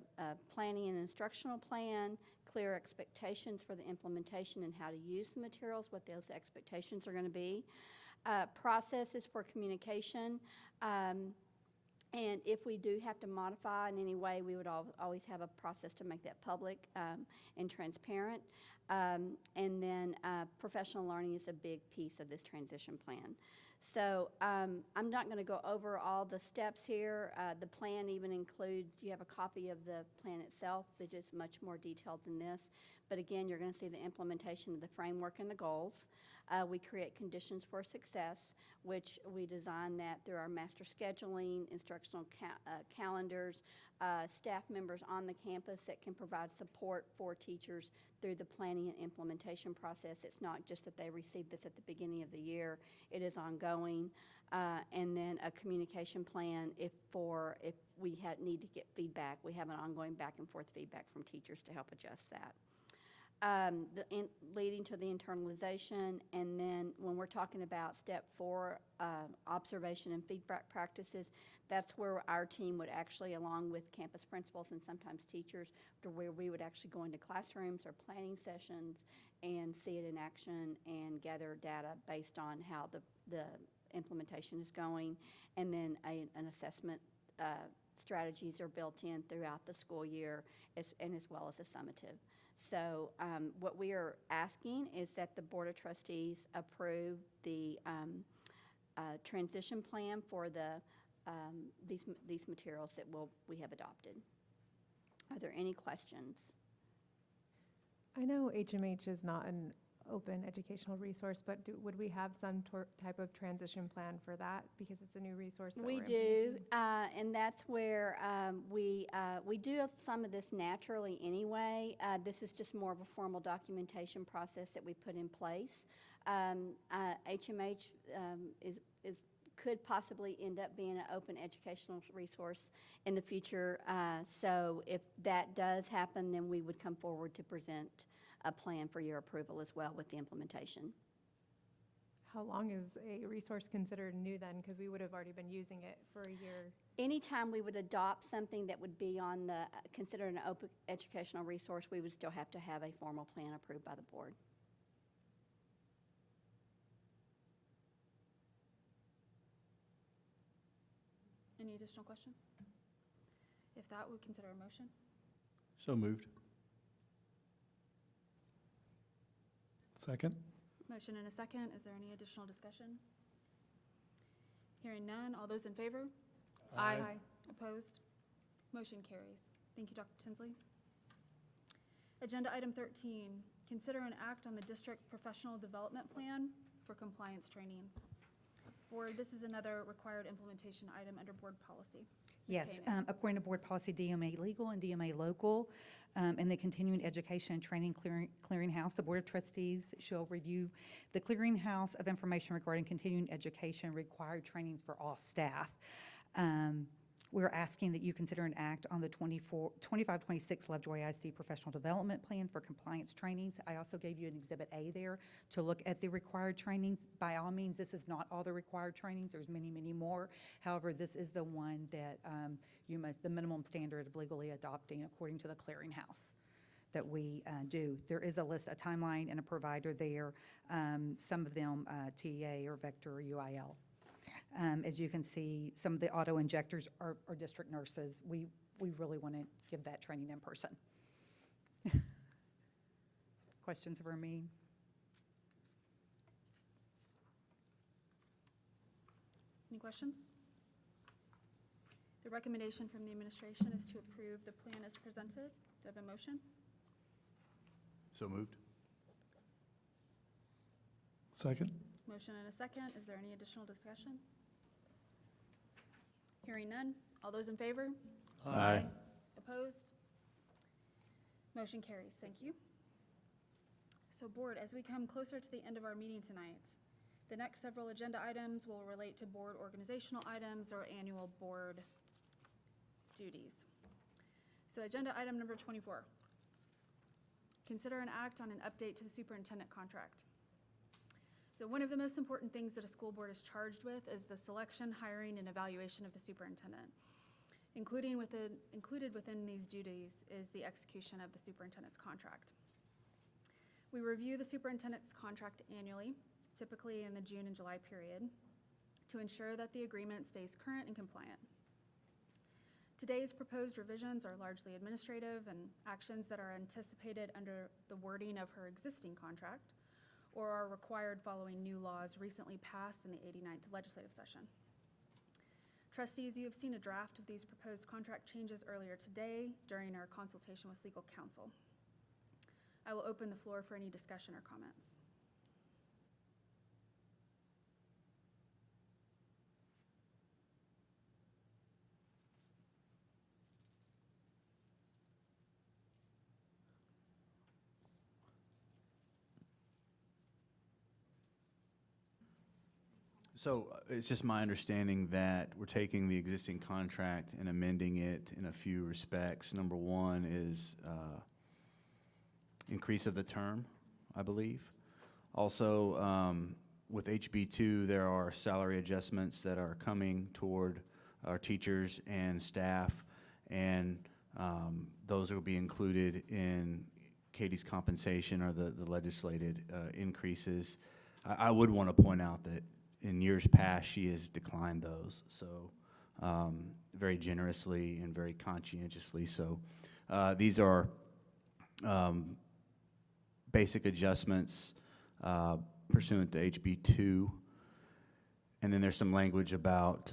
planning and instructional plan, clear expectations for the implementation and how to use the materials, what those expectations are going to be. Processes for communication. And if we do have to modify in any way, we would always have a process to make that public and transparent. And then professional learning is a big piece of this transition plan. So I'm not going to go over all the steps here. The plan even includes, you have a copy of the plan itself that is much more detailed than this. But again, you're going to see the implementation of the framework and the goals. We create conditions for success, which we design that through our master scheduling, instructional calendars, staff members on the campus that can provide support for teachers through the planning and implementation process. It's not just that they receive this at the beginning of the year, it is ongoing. And then a communication plan if we need to get feedback. We have an ongoing back and forth feedback from teachers to help adjust that. Leading to the internalization, and then when we're talking about step 4, observation and feedback practices, that's where our team would actually, along with campus principals and sometimes teachers, to where we would actually go into classrooms or planning sessions and see it in action and gather data based on how the implementation is going, and then an assessment strategies are built in throughout the school year as well as a summative. So what we are asking is that the Board of Trustees approve the transition plan for these materials that we have adopted. Are there any questions? I know HMH is not an open educational resource, but would we have some type of transition plan for that because it's a new resource? We do, and that's where we do some of this naturally anyway. This is just more of a formal documentation process that we put in place. HMH could possibly end up being an open educational resource in the future. So if that does happen, then we would come forward to present a plan for your approval as well with the implementation. How long is a resource considered new then? Because we would have already been using it for a year. Anytime we would adopt something that would be on the, considered an open educational resource, we would still have to have a formal plan approved by the board. Any additional questions? If that, we consider a motion. So moved. Second? Motion and a second. Is there any additional discussion? Hearing none. All those in favor? Aye. Opposed? Motion carries. Thank you, Dr. Tinsley. Agenda item 13, consider an act on the district professional development plan for compliance trainings. Board, this is another required implementation item under board policy. Ms. Yes, Koenig. according to board policy DMA legal and DMA local, and the continuing education and training clearinghouse, the Board of Trustees shall review the clearinghouse of information regarding continuing education required trainings for all staff. We're asking that you consider an act on the 25-26 Lovejoy IC Professional Development Plan for compliance trainings. I also gave you an Exhibit A there to look at the required trainings. By all means, this is not all the required trainings. There's many, many more. However, this is the one that you must, the minimum standard of legally adopting according to the clearinghouse that we do. There is a list, a timeline, and a provider there. Some of them TA or Vector or UIL. As you can see, some of the auto injectors are district nurses. We really want to give that training in person. Questions for me? Any questions? The recommendation from the administration is to approve the plan as presented. Do I have a motion? So moved. Second? Motion and a second. Is there any additional discussion? Hearing none. All those in favor? Aye. Opposed? Motion carries. Thank you. So board, as we come closer to the end of our meeting tonight, the next several agenda items will relate to board organizational items or annual board duties. So agenda item number 24. Consider an act on an update to the superintendent contract. So one of the most important things that a school board is charged with is the selection, hiring, and evaluation of the superintendent. Included within these duties is the execution of the superintendent's contract. We review the superintendent's contract annually, typically in the June and July period, to ensure that the agreement stays current and compliant. Today's proposed revisions are largely administrative and actions that are anticipated under the wording of her existing contract, or are required following new laws recently passed in the 89th legislative session. Trustees, you have seen a draft of these proposed contract changes earlier today during our consultation with legal counsel. I will open the floor for any discussion or comments. So it's just my understanding that we're taking the existing contract and amending it in a few respects. Number one is increase of the term, I believe. Also, with HB2, there are salary adjustments that are coming toward our teachers and staff, and those will be included in Katie's compensation or the legislated increases. I would want to point out that in years past, she has declined those, so very generously and very conscientiously. So these are basic adjustments pursuant to HB2. And then there's some language about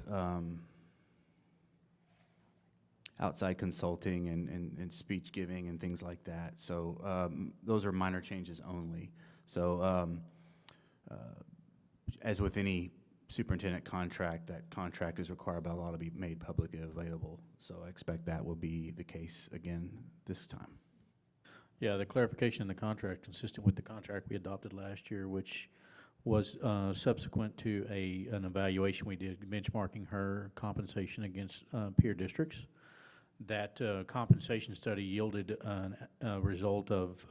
outside consulting and speech giving and things like that. So those are minor changes only. So as with any superintendent contract, that contract is required by law to be made publicly available. So I expect that will be the case again this time. Yeah, the clarification in the contract consistent with the contract we adopted last year, which was subsequent to an evaluation we did benchmarking her compensation against peer districts. That compensation study yielded a result of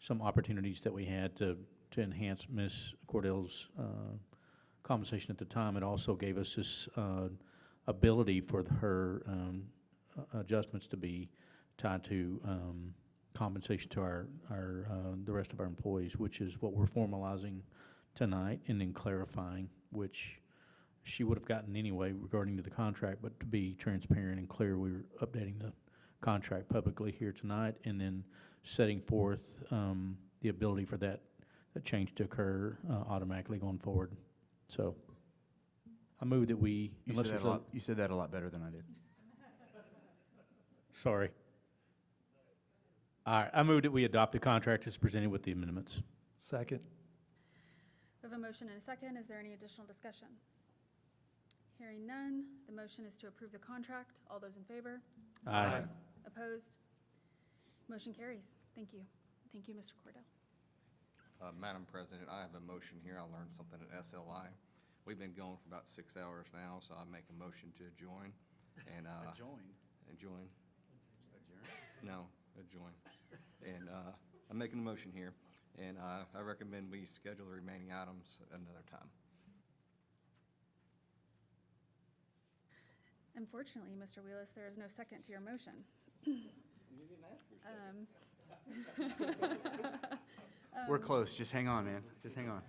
some opportunities that we had to enhance Ms. Cordell's compensation at the time. It also gave us this ability for her adjustments to be tied to compensation to our the rest of our employees, which is what we're formalizing tonight and then clarifying, which she would have gotten anyway regarding to the contract, but to be transparent and clear, we're updating the contract publicly here tonight and then setting forth the ability for that change to occur automatically going forward. So I move that we, You said that a lot better than I did. sorry. All right, I move that we adopt the contract as presented with the amendments. Second. We have a motion and a second. Is there any additional discussion? Hearing none, the motion is to approve the contract. All those in favor? Aye. Opposed? Motion carries. Thank you. Thank you, Mr. Cordell. Madam President, I have a motion here. I learned something at SLI. We've been going for about 6 hours now, so I make a motion to adjourn. And, Adjoin? Adjoin. Adjourn? No, adjoin. And I'm making a motion here, and I recommend we schedule the remaining items another time. Unfortunately, Mr. Wheelis, there is no second to your motion. We're close. Just hang on, man. Just hang on.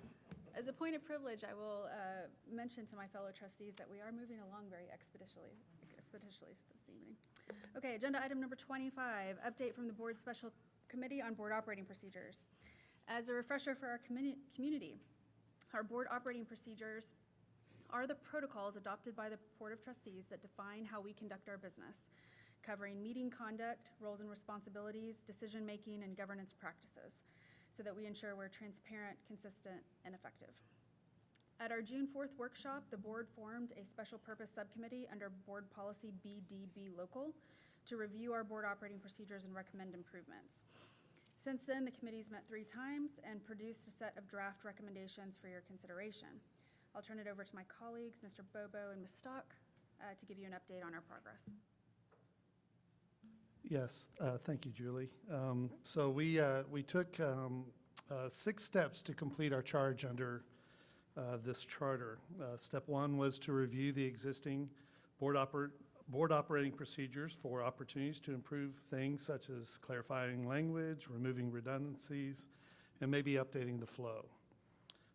As a point of privilege, I will mention to my fellow trustees that we are moving along very expeditiously this evening. Okay, agenda item number 25, update from the Board Special Committee on Board Operating Procedures. As a refresher for our community, our board operating procedures are the protocols adopted by the Board of Trustees that define how we conduct our business, covering meeting conduct, roles and responsibilities, decision-making, and governance practices, so that we ensure we're transparent, consistent, and effective. At our June 4th workshop, the board formed a special purpose subcommittee under Board Policy BDB Local to review our board operating procedures and recommend improvements. Since then, the committee's met 3 times and produced a set of draft recommendations for your consideration. I'll turn it over to my colleagues, Mr. Bobo and Ms. Stock, to give you an update on our progress. Yes, thank you, Julie. So we took 6 steps to complete our charge under this charter. Step 1 was to review the existing board operating procedures for opportunities to improve things such as clarifying language, removing redundancies, and maybe updating the flow.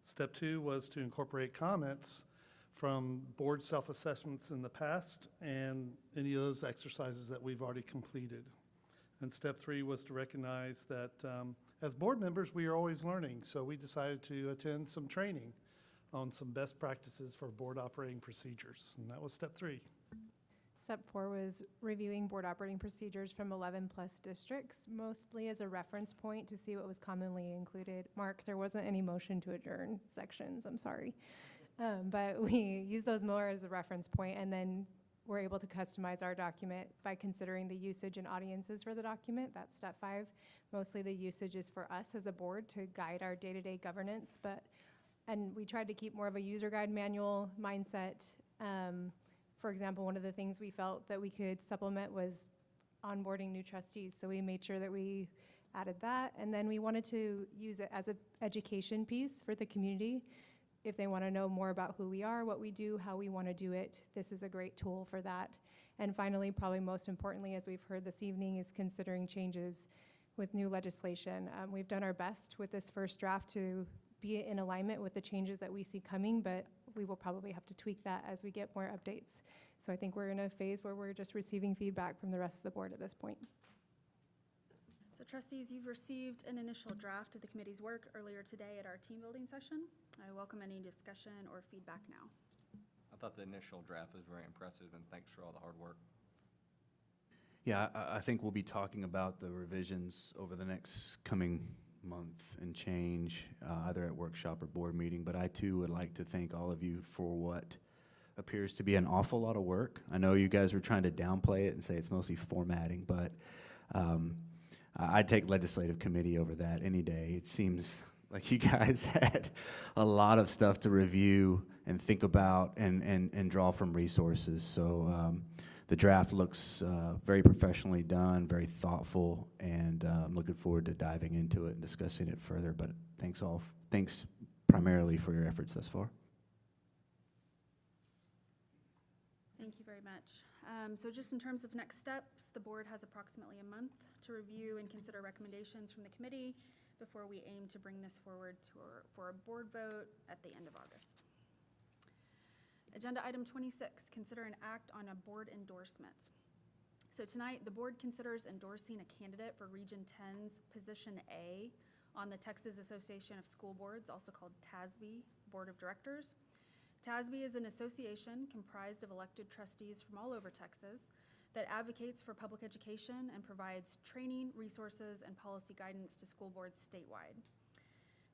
Step 2 was to incorporate comments from board self-assessments in the past and any of those exercises that we've already completed. And step 3 was to recognize that as board members, we are always learning. So we decided to attend some training on some best practices for board operating procedures. And that was step 3. Step 4 was reviewing board operating procedures from 11 plus districts, mostly as a reference point to see what was commonly included. Mark, there wasn't any motion to adjourn sections, I'm sorry. But we use those more as a reference point, and then we're able to customize our document by considering the usage and audiences for the document. That's step 5. Mostly the usage is for us as a board to guide our day-to-day governance, and we tried to keep more of a user guide manual mindset. For example, one of the things we felt that we could supplement was onboarding new trustees. So we made sure that we added that. And then we wanted to use it as an education piece for the community. If they want to know more about who we are, what we do, how we want to do it, this is a great tool for that. And finally, probably most importantly, as we've heard this evening, is considering changes with new legislation. We've done our best with this first draft to be in alignment with the changes that we see coming, but we will probably have to tweak that as we get more updates. So I think we're in a phase where we're just receiving feedback from the rest of the board at this point. So trustees, you've received an initial draft of the committee's work earlier today at our team building session. I welcome any discussion or feedback now. I thought the initial draft was very impressive, and thanks for all the hard work. Yeah, I think we'll be talking about the revisions over the next coming month and change, either at workshop or board meeting. But I too would like to thank all of you for what appears to be an awful lot of work. I know you guys were trying to downplay it and say it's mostly formatting, but I'd take legislative committee over that any day. It seems like you guys had a lot of stuff to review and think about and draw from resources. So The draft looks very professionally done, very thoughtful, and I'm looking forward to diving into it and discussing it further. But thanks primarily for your efforts thus far. Thank you very much. So just in terms of next steps, the board has approximately a month to review and consider recommendations from the committee before we aim to bring this forward for a board vote at the end of August. Agenda item 26, consider an act on a board endorsement. So tonight, the board considers endorsing a candidate for Region 10's Position A on the Texas Association of School Boards, also called TASB Board of Directors. TASB is an association comprised of elected trustees from all over Texas that advocates for public education and provides training, resources, and policy guidance to school boards statewide.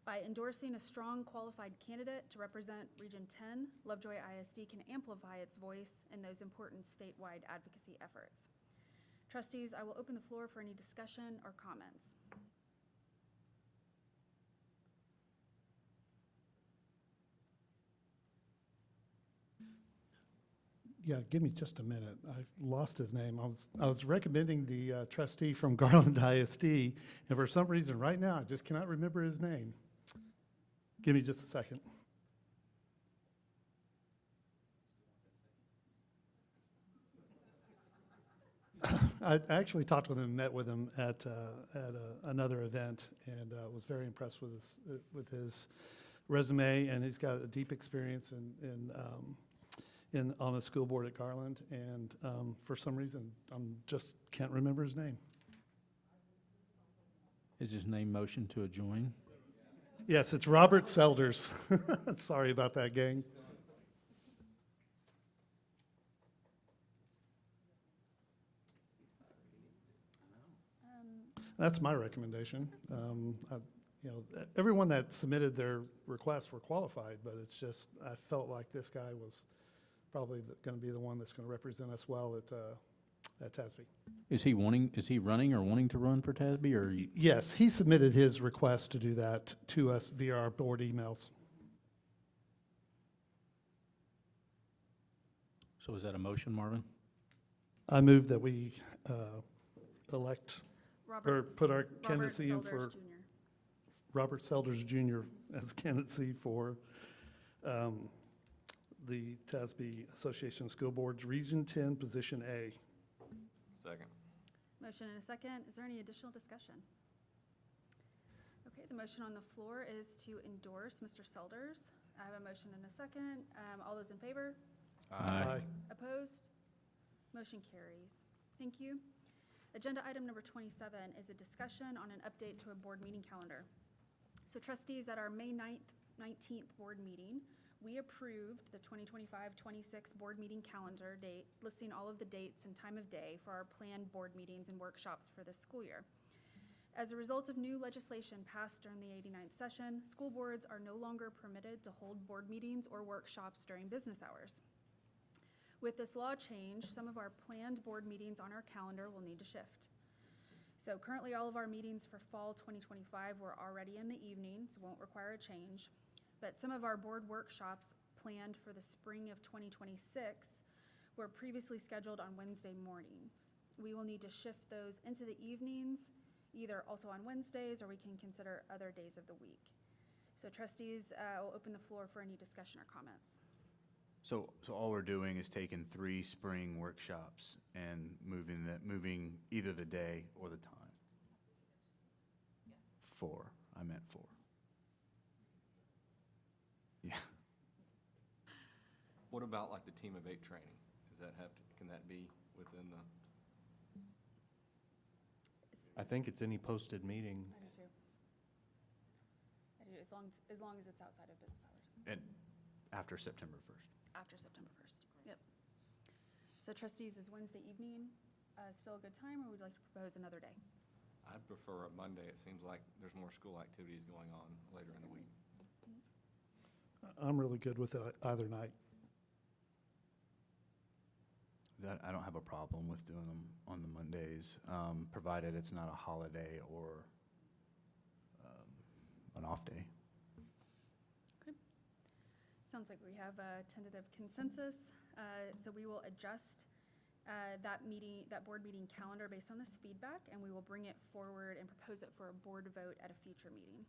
By endorsing a strong, qualified candidate to represent Region 10, Lovejoy ISD can amplify its voice in those important statewide advocacy efforts. Trustees, I will open the floor for any discussion or comments. Yeah, give me just a minute. I've lost his name. I was recommending the trustee from Garland ISD, and for some reason right now I just cannot remember his name. Give me just a second. I actually talked with him, met with him at another event, and was very impressed with his resume, and he's got a deep experience on a school board at Garland, and for some reason, just can't remember his name. Is his name motion to adjourn? Yes, it's Robert Selders. Sorry about that, gang. That's my recommendation. Everyone that submitted their requests were qualified, but it's just, I felt like this guy was probably going to be the one that's going to represent us well at TASB. Is he running or wanting to run for TASB, or? Yes, he submitted his request to do that to us via our board emails. So is that a motion, Marvin? I move that we elect or Robert put our candidacy in Selders for Jr. Robert Selders Jr. as candidacy for the TASB Association of School Boards, Region 10, Position A. Second. Motion and a second. Is there any additional discussion? Okay, the motion on the floor is to endorse Mr. Selders. I have a motion and a second. All those in favor? Aye. Opposed? Motion carries. Thank you. Agenda item number 27 is a discussion on an update to a board meeting calendar. So trustees, at our May 19th board meeting, we approved the 2025-26 board meeting calendar date, listing all of the dates and time of day for our planned board meetings and workshops for this school year. As a result of new legislation passed during the 89th session, school boards are no longer permitted to hold board meetings or workshops during business hours. With this law change, some of our planned board meetings on our calendar will need to shift. So currently, all of our meetings for fall 2025 were already in the evenings, won't require a change. But some of our board workshops planned for the spring of 2026 were previously scheduled on Wednesday mornings. We will need to shift those into the evenings, either also on Wednesdays, or we can consider other days of the week. So trustees, I'll open the floor for any discussion or comments. So all we're doing is taking 3 spring workshops and moving either the day or the time? Yes. 4. I meant 4. Yeah. What about like the team of 8 training? Can that be within the? I think it's any posted meeting. I do too. I do, as long as it's outside of business hours. And after September 1st. After September 1st, yep. So trustees, is Wednesday evening still a good time, or would you like to propose another day? I'd prefer a Monday. It seems like there's more school activities going on later in the week. I'm really good with either night. I don't have a problem with doing them on the Mondays, provided it's not a holiday or an off day. Okay. Sounds like we have a tentative consensus. So we will adjust that board meeting calendar based on this feedback, and we will bring it forward and propose it for a board vote at a future meeting.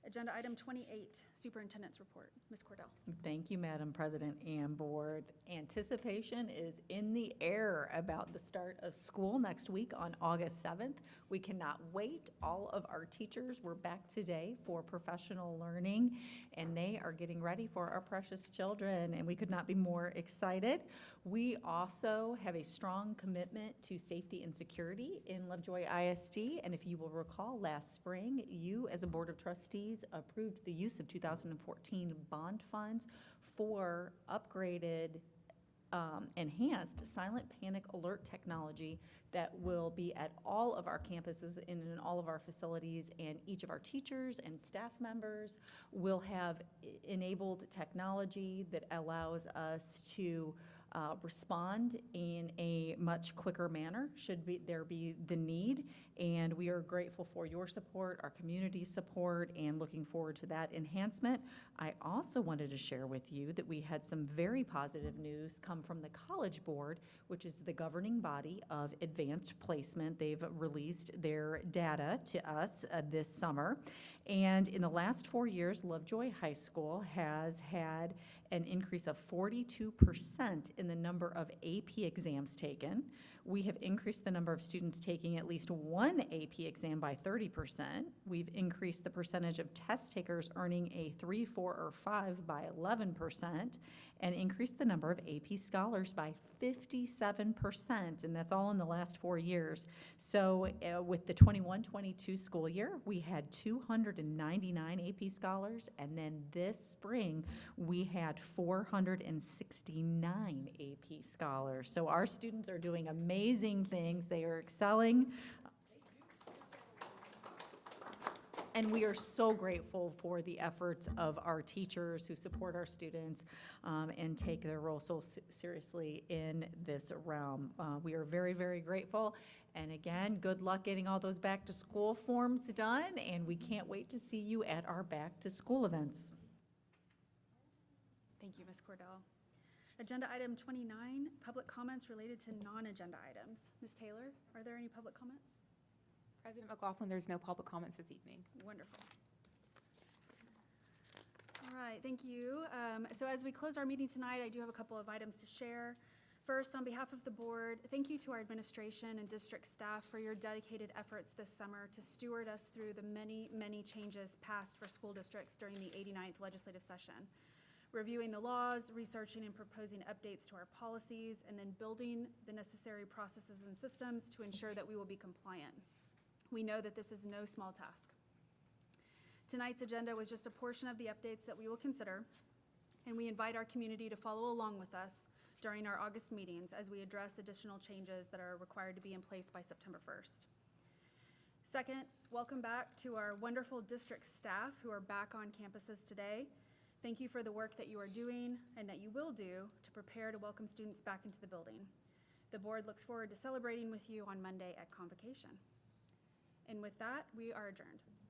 Agenda item 28, Superintendent's Report. Ms. Cordell. Thank you, Madam President and Board. Anticipation is in the air about the start of school next week on August 7th. We cannot wait. All of our teachers were back today for professional learning, and they are getting ready for our precious children, and we could not be more excited. We also have a strong commitment to safety and security in Lovejoy ISD, and if you will recall, last spring, you as a Board of Trustees approved the use of 2014 bond funds for upgraded, enhanced silent panic alert technology that will be at all of our campuses and in all of our facilities, and each of our teachers and staff members will have enabled technology that allows us to respond in a much quicker manner should there be the need. And we are grateful for your support, our community's support, and looking forward to that enhancement. I also wanted to share with you that we had some very positive news come from the College Board, which is the governing body of advanced placement. They've released their data to us this summer. And in the last 4 years, Lovejoy High School has had an increase of 42% in the number of AP exams taken. We have increased the number of students taking at least one AP exam by 30%. We've increased the percentage of test takers earning a 3, 4, or 5 by 11%, and increased the number of AP scholars by 57%, and that's all in the last 4 years. So with the 21-22 school year, we had 299 AP scholars, and then this spring, we had 469 AP scholars. So our students are doing amazing things. They are excelling. And we are so grateful for the efforts of our teachers who support our students and take their role so seriously in this realm. We are very, very grateful. And again, good luck getting all those back to school forms done, and we can't wait to see you at our back to school events. Thank you, Ms. Cordell. Agenda item 29, public comments related to non-agenda items. Ms. Taylor, are there any public comments? President McLaughlin, there's no public comments this evening. Wonderful. All right, thank you. So as we close our meeting tonight, I do have a couple of items to share. First, on behalf of the board, thank you to our administration and district staff for your dedicated efforts this summer to steward us through the many, many changes passed for school districts during the 89th legislative session. Reviewing the laws, researching and proposing updates to our policies, and then building the necessary processes and systems to ensure that we will be compliant. We know that this is no small task. Tonight's agenda was just a portion of the updates that we will consider, and we invite our community to follow along with us during our August meetings as we address additional changes that are required to be in place by September 1st. Second, welcome back to our wonderful district staff who are back on campuses today. Thank you for the work that you are doing and that you will do to prepare to welcome students back into the building. The board looks forward to celebrating with you on Monday at Convocation. And with that, we are adjourned.